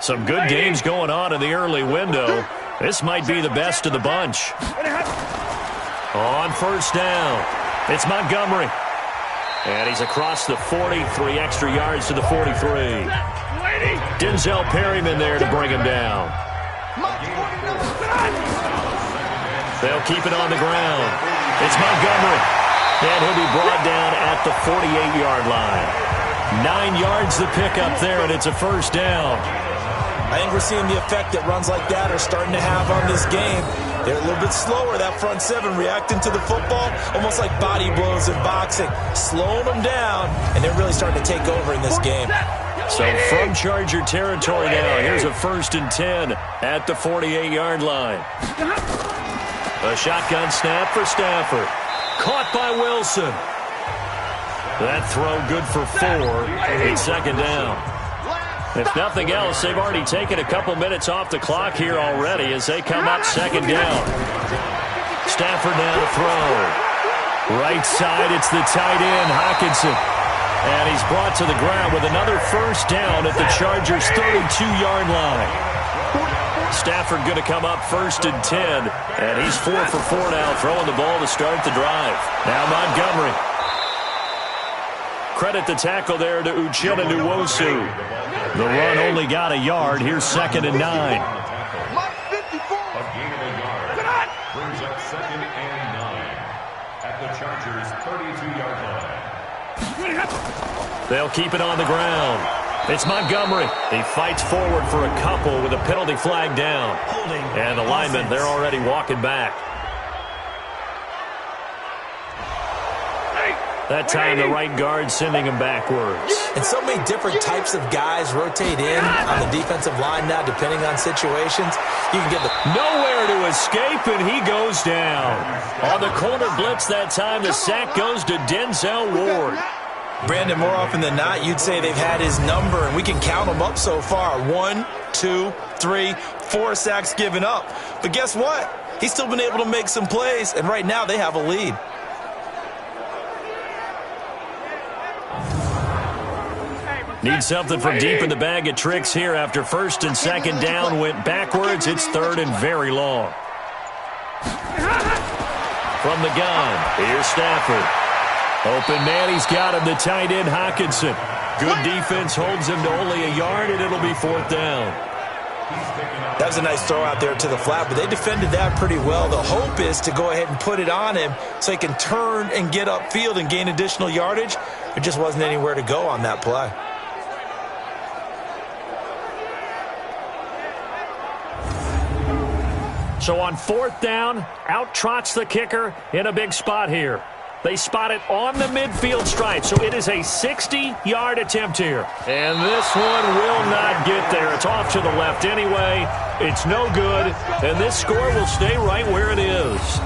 Some good games going on in the early window. This might be the best of the bunch. On 1st down, it's Montgomery. And he's across the 40, 3 extra yards to the 43. Denzel Perryman there to bring him down. They'll keep it on the ground. It's Montgomery. And he'll be brought down at the 48-yard line. 9 yards to pick up there, and it's a 1st down. I think we're seeing the effect that runs like that are starting to have on this game. They're a little bit slower, that front 7, reacting to the football, almost like body blows in boxing, slowing them down, and they're really starting to take over in this game. So from Charger territory now, here's a 1st and 10 at the 48-yard line. A shotgun snap for Stafford. Caught by Wilson. That throw good for 4. It's 2nd down. If nothing else, they've already taken a couple minutes off the clock here already as they come up 2nd down. Stafford now to throw. Right side, it's the tight end, Hockenson. And he's brought to the ground with another 1st down at the Chargers' 32-yard line. Stafford going to come up 1st and 10. And he's 4 for 4 now, throwing the ball to start the drive. Now Montgomery. Credit the tackle there to Uchenna Nwosu. The run only got a yard. Here's 2nd and 9. A gain of a yard. Brings up 2nd and 9 at the Chargers' 32-yard line. They'll keep it on the ground. It's Montgomery. He fights forward for a couple with a penalty flag down. And the linemen, they're already walking back. That time the right guard sending him backwards. And so many different types of guys rotate in on the defensive line now, depending on situations. You can get the nowhere to escape, and he goes down. On the corner blitz that time, the sack goes to Denzel Ward. Brandon, more often than not, you'd say they've had his number, and we can count them up so far. 1, 2, 3, 4 sacks given up. But guess what? He's still been able to make some plays, and right now they have a lead. Need something from deep in the bag of tricks here after 1st and 2nd down went backwards. It's 3rd and very long. From the gun, here's Stafford. Open man, he's got him, the tight end Hockenson. Good defense holds him to only a yard, and it'll be 4th down. That was a nice throw out there to the flat, but they defended that pretty well. The hope is to go ahead and put it on him so he can turn and get upfield and gain additional yardage. There just wasn't anywhere to go on that play. So on 4th down, out trots the kicker in a big spot here. They spot it on the midfield stripe, so it is a 60-yard attempt here. And this one will not get there. It's off to the left anyway. It's no good, and this score will stay right where it is.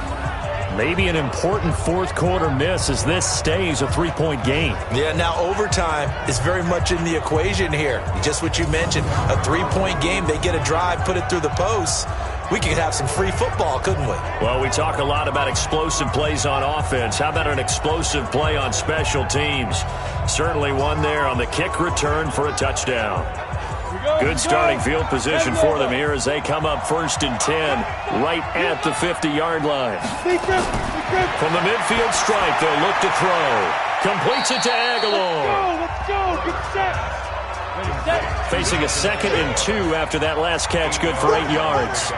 Maybe an important 4th quarter miss as this stays a 3-point game. Yeah, now overtime is very much in the equation here. Just what you mentioned, a 3-point game. They get a drive, put it through the posts. we could have some free football, couldn't we? Well, we talk a lot about explosive plays on offense. How about an explosive play on special teams? Certainly one there on the kick return for a touchdown. Good starting field position for them here as they come up 1st and 10 right at the 50-yard line. From the midfield stripe, they'll look to throw. Completes it to Aguilar. Let's go. Get set. Facing a 2nd and 2 after that last catch, good for 8 yards.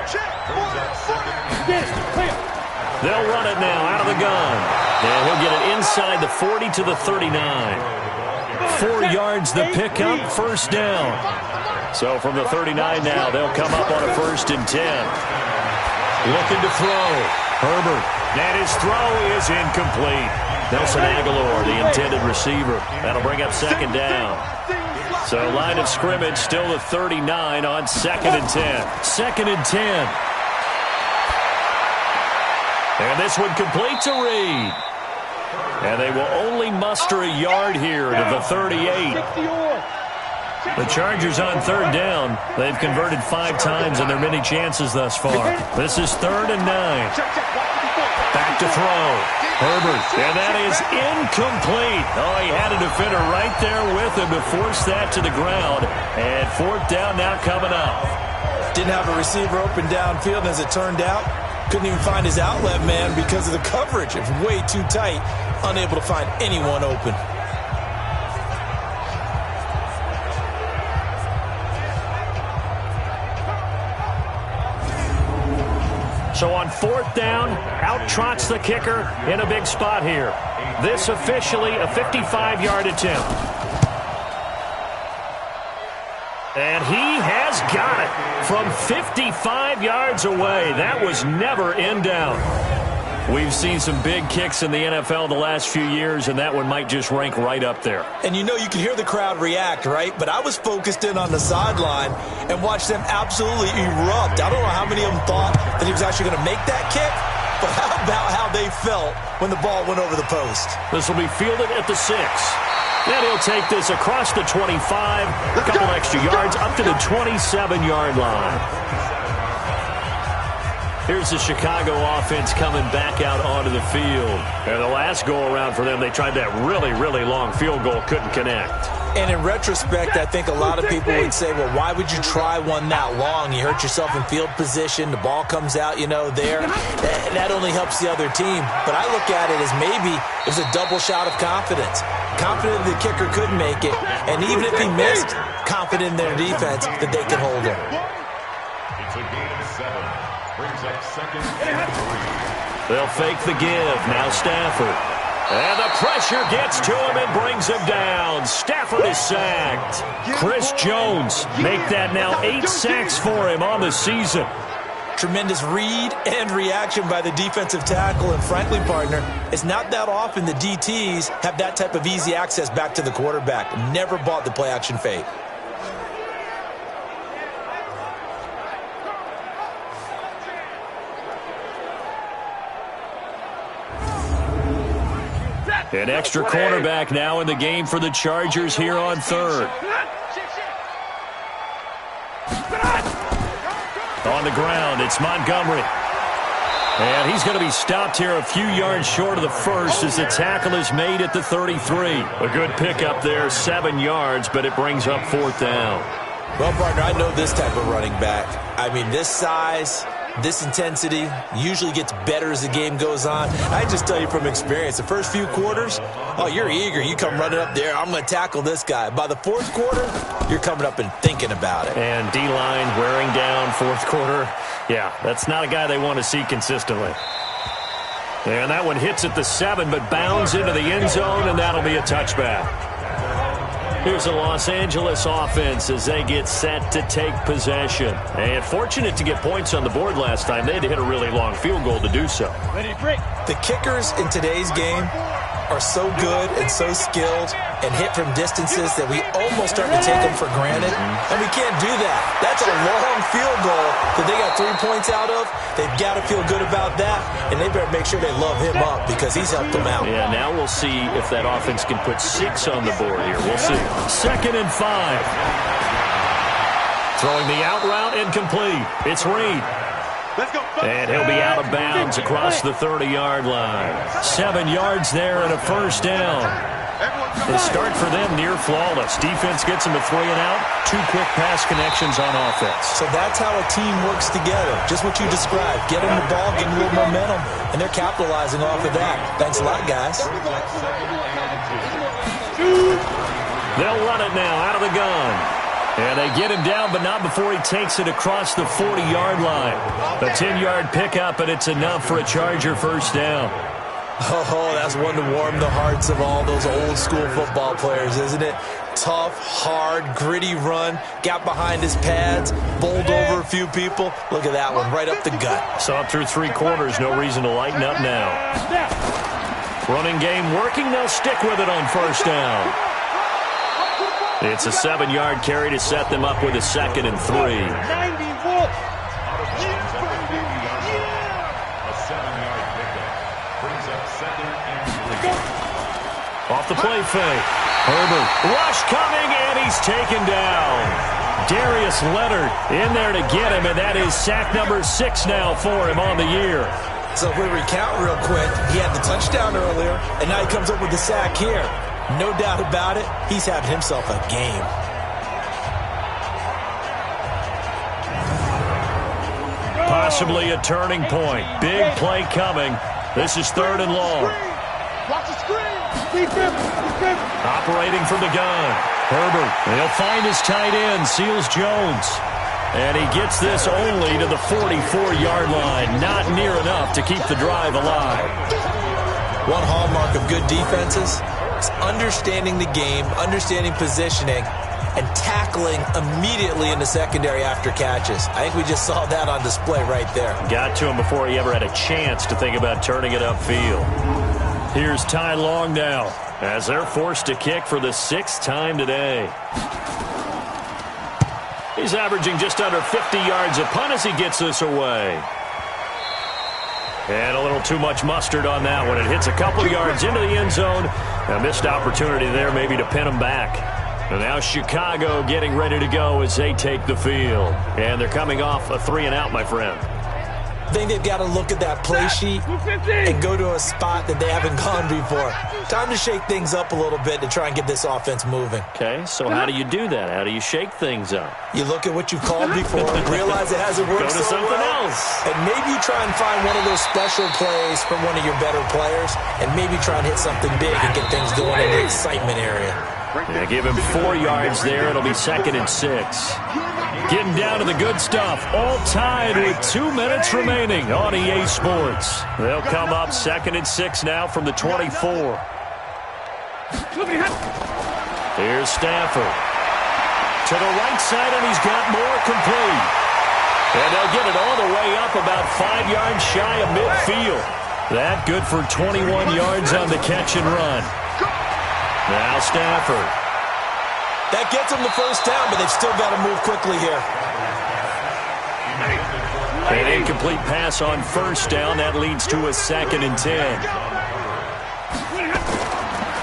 They'll run it now out of the gun. And he'll get it inside the 40 to the 39. 4 yards the pickup, 1st down. So from the 39 now, they'll come up on a 1st and 10. Looking to throw. Herbert. And his throw is incomplete. Nelson Aguilar, the intended receiver. That'll bring up 2nd down. So line of scrimmage still the 39 on 2nd and 10. 2nd and 10. And this one completes a read. And they will only muster a yard here to the 38. The Chargers on 3rd down. They've converted 5 times in their many chances thus far. This is 3rd and 9. Back to throw. Herbert, and that is incomplete. Oh, he had a defender right there with him to force that to the ground. And 4th down now coming up. Didn't have a receiver open downfield, and as it turned out, couldn't even find his outlet man because of the coverage. It was way too tight, unable to find anyone open. So on 4th down, out trots the kicker in a big spot here. This officially a 55-yard attempt. And he has got it from 55 yards away. That was never in doubt. We've seen some big kicks in the NFL the last few years, and that one might just rank right up there. And you know, you can hear the crowd react, right? But I was focused in on the sideline and watched them absolutely erupt. I don't know how many of them thought that he was actually going to make that kick, but how about how they felt when the ball went over the post? This will be fielded at the 6. Then he'll take this across the 25, a couple extra yards, up to the 27-yard line. Here's the Chicago offense coming back out onto the field. And the last go-around for them, they tried that really, really long field goal, couldn't connect. And in retrospect, I think a lot of people would say, well, why would you try one that long? You hurt yourself in field position. The ball comes out, there. That only helps the other team. But I look at it as maybe it was a double shot of confidence. Confident the kicker could make it. And even if he missed, confident in their defense that they can hold him. It's a gain of 7. Brings up 2nd and 3. They'll fake the give. Now Stafford. And the pressure gets to him and brings him down. Stafford is sacked. Chris Jones make that now 8 sacks for him on the season. Tremendous read and reaction by the defensive tackle. And frankly, partner, it's not that often the DTs have that type of easy access back to the quarterback. Never bought the play-action fake. An extra cornerback now in the game for the Chargers here on 3rd. On the ground, it's Montgomery. And he's going to be stopped here a few yards short of the 1st as the tackle is made at the 33. A good pickup there, 7 yards, but it brings up 4th down. Well, partner, I know this type of running back. I mean, this size, this intensity usually gets better as the game goes on. I just tell you from experience, the first few quarters, oh, you're eager. You come running up there, I'm going to tackle this guy. By the 4th quarter, you're coming up and thinking about it. And D-line wearing down 4th quarter. Yeah, that's not a guy they want to see consistently. And that one hits at the 7, but bounds into the end zone, and that'll be a touchback. Here's the Los Angeles offense as they get set to take possession. And fortunate to get points on the board last time. They had to hit a really long field goal to do so. The kickers in today's game are so good and so skilled and hit from distances that we almost start to take them for granted. And we can't do that. That's a long field goal that they got 3 points out of. They've got to feel good about that, and they better make sure they love him up because he's helped them out. Yeah, now we'll see if that offense can put 6 on the board here. We'll see. 2nd and 5. Throwing the out route incomplete. It's Reed. Let's go. And he'll be out of bounds across the 30-yard line. 7 yards there and a first down. The start for them near flawless. Defense gets them a 3 and out. 2 quick pass connections on offense. So that's how a team works together. Just what you described. Get them the ball, get a little momentum, and they're capitalizing off of that. Thanks a lot, guys. They'll run it now out of the gun. And they get him down, but not before he takes it across the 40-yard line. A 10-yard pickup, and it's enough for a Charger first down. Oh, that's one to warm the hearts of all those old-school football players, isn't it? Tough, hard, gritty run. Got behind his pads, bowled over a few people. Look at that one, right up the gut. Saw it through 3 quarters. No reason to lighten up now. Running game working. They'll stick with it on first down. It's a 7-yard carry to set them up with a 2nd and 3. 90 volts. A 7-yard pickup brings up 2nd and 3. Off the play fake. Herbert. Rush coming, and he's taken down. Darius Leonard in there to get him, and that is sack number 6 now for him on the year. So if we recount real quick, he had the touchdown earlier, and now he comes up with the sack here. No doubt about it, he's having himself a game. Possibly a turning point. Big play coming. This is 3rd and long. Watch the screen. Operating from the gun. Herbert. He'll find his tight end, Seals Jones. And he gets this only to the 44-yard line. Not near enough to keep the drive alive. One hallmark of good defenses is understanding the game, understanding positioning, and tackling immediately in the secondary after catches. I think we just saw that on display right there. Got to him before he ever had a chance to think about turning it upfield. Here's Ty Long now as they're forced to kick for the 6th time today. He's averaging just under 50 yards a punt as he gets this away. And a little too much mustard on that one. It hits a couple yards into the end zone. A missed opportunity there maybe to pin him back. And now Chicago getting ready to go as they take the field. And they're coming off a 3 and out, my friend. I think they've got to look at that play sheet and go to a spot that they haven't gone before. Time to shake things up a little bit to try and get this offense moving. Okay, so how do you do that? How do you shake things up? You look at what you called before, realize it hasn't worked so well. Go to something else. And maybe you try and find one of those special plays from one of your better players, and maybe try and hit something big and get things going in the excitement area. Yeah, give him 4 yards there. It'll be 2nd and 6. Getting down to the good stuff. All tied with 2 minutes remaining on EA Sports. They'll come up 2nd and 6 now from the 24. Here's Stafford. To the right side, and he's got more complete. And they'll get it all the way up about 5 yards shy of midfield. That good for 21 yards on the catch and run. Now Stafford. That gets them the first down, but they've still got to move quickly here. An incomplete pass on first down. That leads to a 2nd and 10.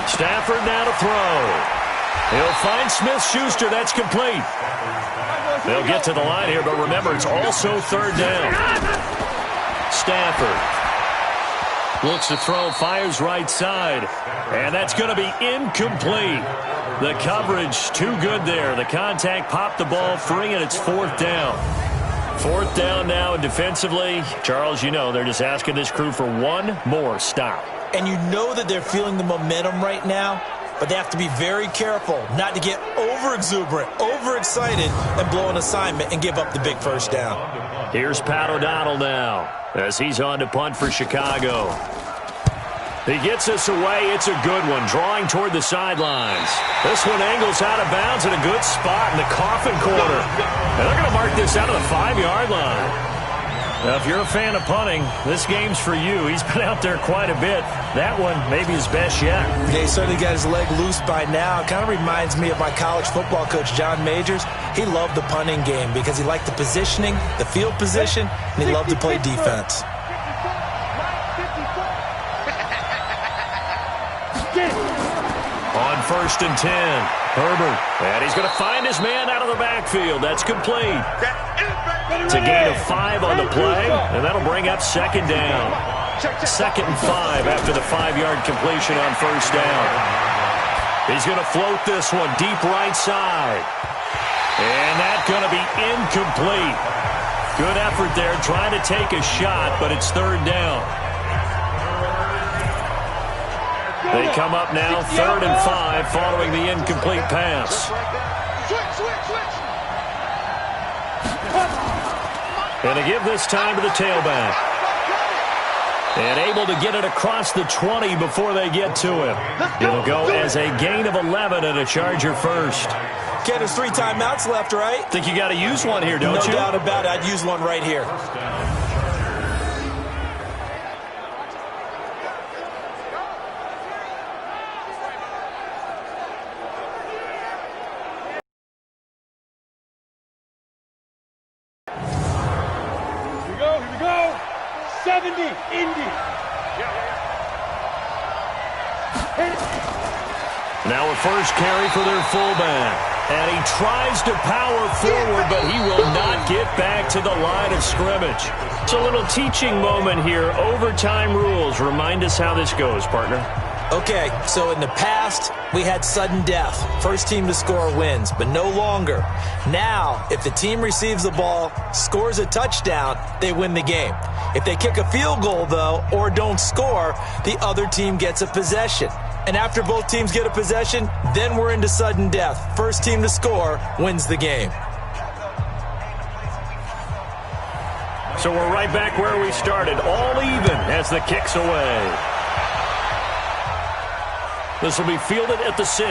Stafford now to throw. He'll find Smith-Schuster. That's complete. They'll get to the line here, but remember, it's also 3rd down. Stafford looks to throw, fires right side, and that's going to be incomplete. The coverage too good there. The contact popped the ball free, and it's 4th down. 4th down now, and defensively, Charles, you know, they're just asking this crew for one more stop. And you know that they're feeling the momentum right now, but they have to be very careful not to get over-exuberant, overexcited, and blow an assignment and give up the big first down. Here's Pat O'Donnell now as he's on to punt for Chicago. He gets this away. It's a good one, drawing toward the sidelines. This one angles out of bounds in a good spot in the coffin corner. And they're going to mark this out of the 5-yard line. Now, if you're a fan of punting, this game's for you. He's been out there quite a bit. That one maybe his best yet. Yeah, he certainly got his leg loose by now. It kind of reminds me of my college football coach, John Majors. He loved the punting game because he liked the positioning, the field position, and he loved to play defense. On 1st and 10, Herbert. And he's going to find his man out of the backfield. That's complete. It's a gain of 5 on the play, and that'll bring up second down. 2nd and 5 after the 5-yard completion on first down. He's going to float this one deep right side. And that's going to be incomplete. Good effort there, trying to take a shot, but it's 3rd down. They come up now, 3rd and 5, following the incomplete pass. And they give this time to the tailback. And able to get it across the 20 before they get to him. It'll go as a gain of 11 and a Charger first. Ken, there's 3 timeouts left, right? Think you got to use one here, don't you? No doubt about it. I'd use one right here. Here we go. 70, Indy. Now a first carry for their fullback. And he tries to power forward, but he will not get back to the line of scrimmage. It's a little teaching moment here. Overtime rules. Remind us how this goes, partner. Okay, so in the past, we had sudden death. First team to score wins, but no longer. Now, if the team receives the ball, scores a touchdown, they win the game. If they kick a field goal, though, or don't score, the other team gets a possession. And after both teams get a possession, then we're into sudden death. First team to score wins the game. So we're right back where we started, all even as the kick's away. This will be fielded at the 6.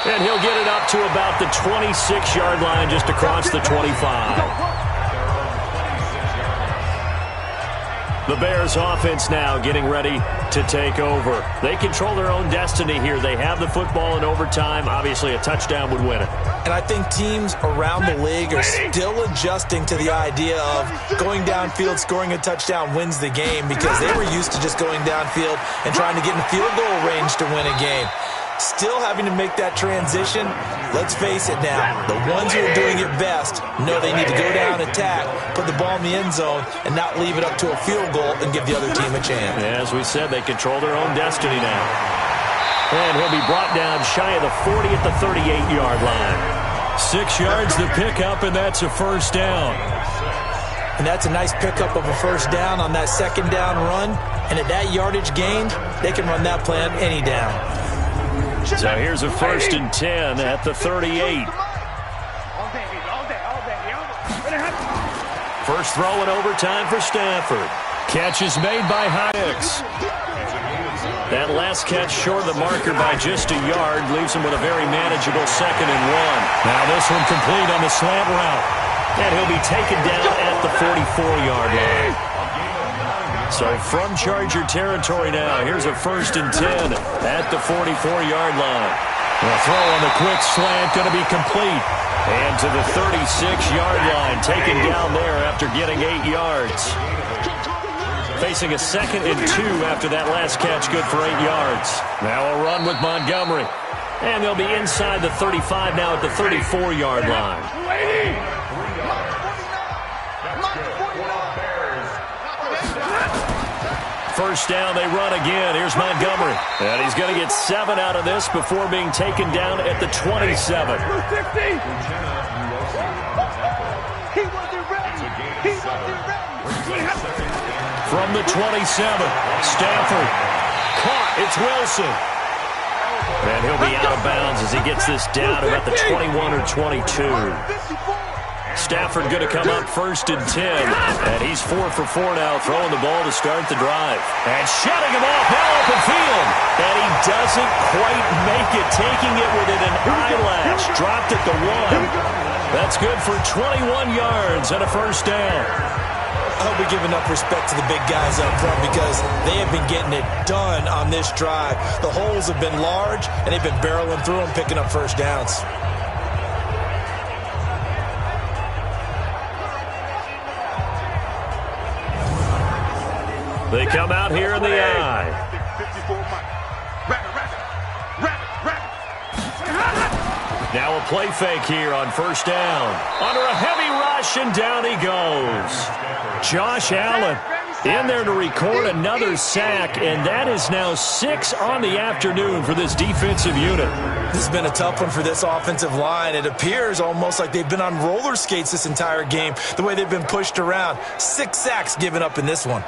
And he'll get it up to about the 26-yard line, just across the 25. The Bears offense now getting ready to take over. They control their own destiny here. They have the football in overtime. Obviously, a touchdown would win it. And I think teams around the league are still adjusting to the idea of going downfield, scoring a touchdown wins the game, because they were used to just going downfield and trying to get in field goal range to win a game. Still having to make that transition. Let's face it now, the ones who are doing it best know they need to go down, attack, put the ball in the end zone, and not leave it up to a field goal and give the other team a chance. As we said, they control their own destiny now. And he'll be brought down shy of the 40 at the 38-yard line. 6 yards to pick up, and that's a first down. And that's a nice pickup of a first down on that second down run. And at that yardage gained, they can run that play on any down. So here's a 1st and 10 at the 38. First throw in overtime for Stafford. Catch is made by Hyatt. That last catch short of the marker by just a yard leaves him with a very manageable 2nd and 1. Now this one complete on the slant route. And he'll be taken down at the 44-yard line. So from Charger territory now, here's a 1st and 10 at the 44-yard line. The throw on the quick slant going to be complete. And to the 36-yard line, taken down there after getting 8 yards. Facing a 2nd and 2 after that last catch, good for 8 yards. Now a run with Montgomery. And they'll be inside the 35 now at the 34-yard line. First down, they run again. Here's Montgomery. And he's going to get 7 out of this before being taken down at the 27. From the 27, Stafford. Caught. It's Wilson. And he'll be out of bounds as he gets this down about the 21 or 22. Stafford going to come up 1st and 10. And he's 4 for 4 now, throwing the ball to start the drive. And shutting him off now open field. And he doesn't quite make it, taking it within an eyelash. Dropped at the 1. That's good for 21 yards and a first down. I hope we give enough respect to the big guys up front, because they have been getting it done on this drive. The holes have been large, and they've been barreling through them, picking up first downs. They come out here in the eye. Now a play fake here on first down. Under a heavy rush, push, and down he goes. Josh Allen in there to record another sack, and that is now 6 on the afternoon for this defensive unit. This has been a tough one for this offensive line. It appears almost like they've been on roller skates this entire game, the way they've been pushed around. 6 sacks given up in this one.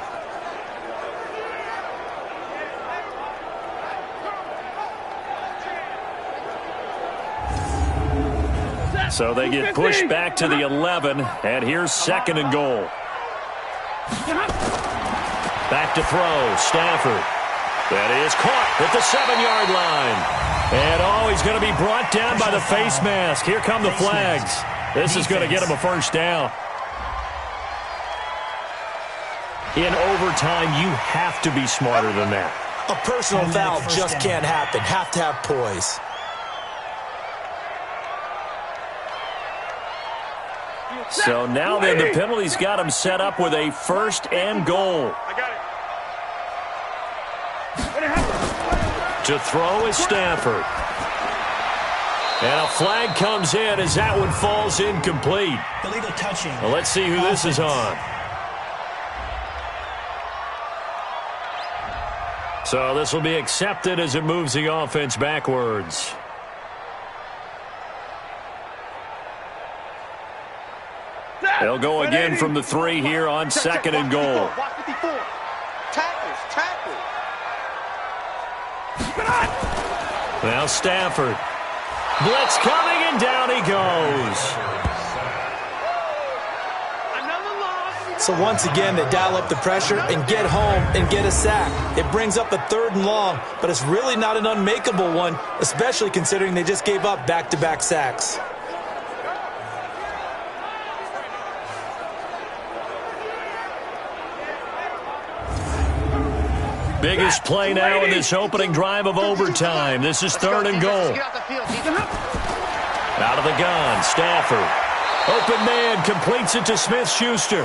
So they get pushed back to the 11, and here's 2nd and goal. Back to throw, Stafford. That is caught at the 7-yard line. And he's going to be brought down by the face mask. Here come the flags. This is going to get him a first down. In overtime, you have to be smarter than that. A personal foul just can't happen. Have to have poise. So now then the penalty's got him set up with a 1st and goal. To throw is Stafford. And a flag comes in as that one falls incomplete. Illegal touching. Well, let's see who this is on. So this will be accepted as it moves the offense backwards. They'll go again from the 3 here on 2nd and goal. Now Stafford. Blitz coming, and down he goes. So once again, they dial up the pressure and get home and get a sack. It brings up a 3rd and long, but it's really not an unmakeable one, especially considering they just gave up back-to-back sacks. Biggest play now in this opening drive of overtime. This is 3rd and goal. Out of the gun, Stafford. Open man, completes it to Smith-Schuster.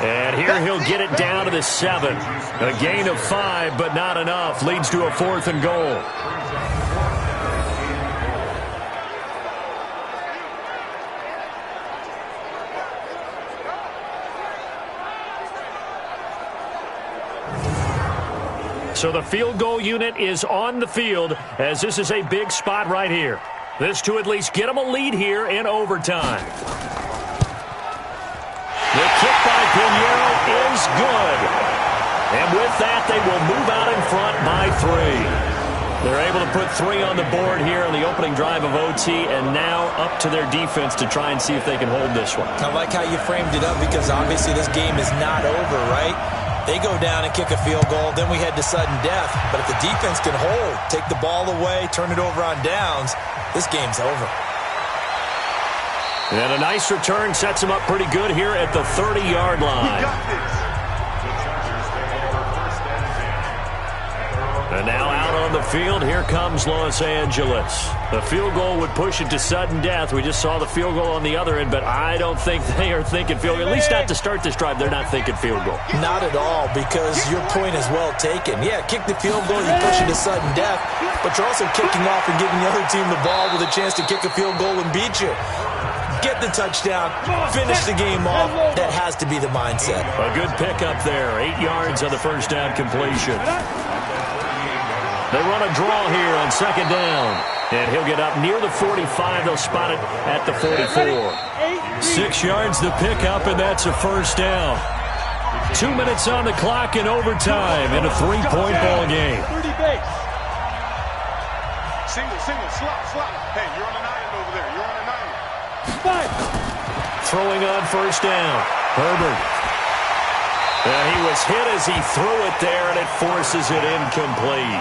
And here he'll get it down to the 7. A gain of 5, but not enough. Leads to a 4th and goal. So the field goal unit is on the field as this is a big spot right here. This to at least get them a lead here in overtime. The kick by Pinheiro is good. And with that, they will move out in front by 3. They're able to put 3 on the board here on the opening drive of OT, and now up to their defense to try and see if they can hold this one. I like how you framed it up because obviously this game is not over, right? They go down and kick a field goal, then we head to sudden death. But if the defense can hold, take the ball away, turn it over on downs, this game's over. And a nice return sets him up pretty good here at the 30-yard line. And now out on the field, here comes Los Angeles. The field goal would push it to sudden death. We just saw the field goal on the other end, but I don't think they are thinking field goal. At least not to start this drive. They're not thinking field goal. Not at all, because your point is well taken. Yeah, kick the field goal, you push it to sudden death, but you're also kicking off and giving the other team the ball with a chance to kick a field goal and beat you. Get the touchdown, finish the game off. That has to be the mindset. A good pickup there. 8 yards on the first down completion. They run a draw here on 2nd down. And he'll get up near the 45. They'll spot it at the 44. 6 yards the pickup, and that's a first down. 2 minutes on the clock in overtime in a 3-point ball game. Single, slot. Hey, you're on an island over there. You're on an island. Throwing on first down. Herbert. And he was hit as he threw it there, and it forces it incomplete.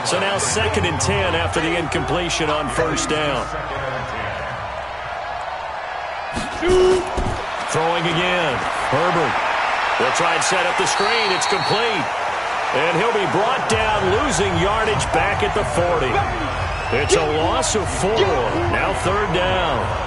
So now 2nd and 10 after the incompletion on first down. Throwing again. Herbert. They'll try and set up the screen. It's complete. And he'll be brought down, losing yardage back at the 40. It's a loss of 4. Now 3rd down.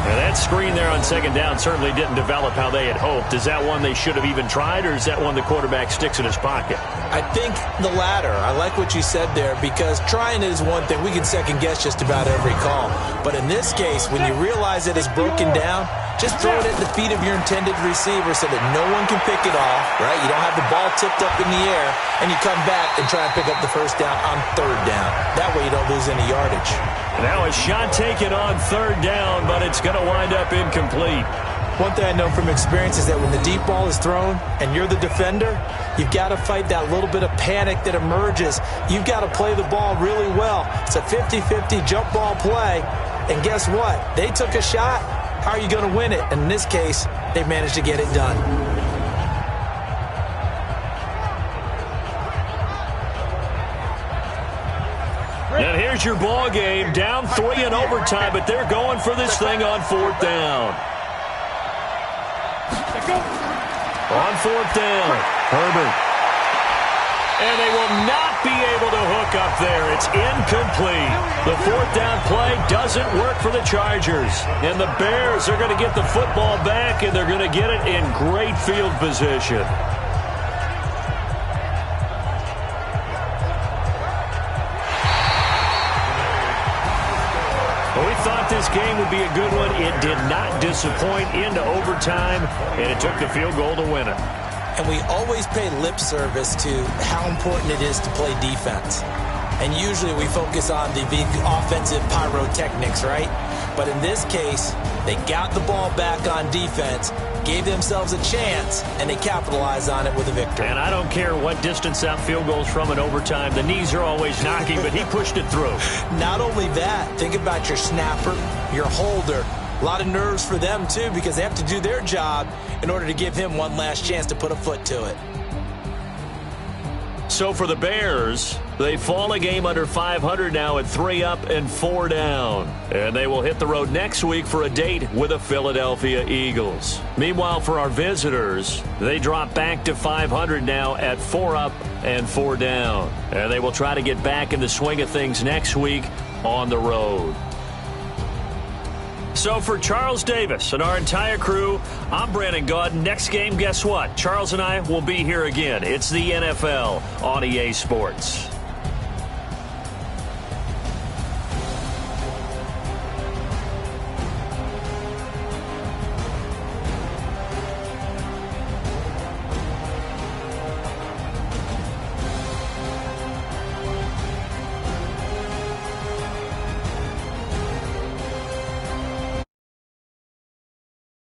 And that screen there on 2nd down certainly didn't develop how they had hoped. Is that one they should have even tried, or is that one the quarterback sticks in his pocket? I think the latter. I like what you said there, because trying is one thing. We can second-guess just about every call. But in this case, when you realize it is broken down, Just throw it at the feet of your intended receiver so that no one can pick it off, right? You don't have the ball tipped up in the air, and you come back and try and pick up the first down on third down. That way you don't lose any yardage. Now a shot taken on third down, but it's going to wind up incomplete. One thing I know from experience is that when the deep ball is thrown and you're the defender, you've got to fight that little bit of panic that emerges. You've got to play the ball really well. It's a 50-50 jump ball play, and guess what? They took a shot. How are you going to win it? And in this case, they managed to get it done. And here's your ball game, down 3 in overtime, but they're going for this thing on fourth down. On fourth down, Herbert. And they will not be able to hook up there. It's incomplete. The fourth down play doesn't work for the Chargers. And the Bears are going to get the football back, and they're going to get it in great field position. We thought this game would be a good one. It did not disappoint into overtime, and it took the field goal to win it. And we always pay lip service to how important it is to play defense. And usually we focus on the big offensive pyrotechnics, right? But in this case, they got the ball back on defense, gave themselves a chance, and they capitalized on it with a victory. And I don't care what distance that field goes from in overtime. The knees are always knocking, but he pushed it through. Not only that, think about your snapper, your holder. A lot of nerves for them, too, because they have to do their job in order to give him one last chance to put a foot to it. So for the Bears, they fall a game under 500 now at 3 up and 4 down. And they will hit the road next week for a date with the Philadelphia Eagles. Meanwhile, for our visitors, they drop back to 500 now at 4 up and 4 down. And they will try to get back in the swing of things next week on the road. So for Charles Davis and our entire crew, I'm Brandon Gaudin. Next game, guess what? Charles and I will be here again. It's the NFL on EA Sports.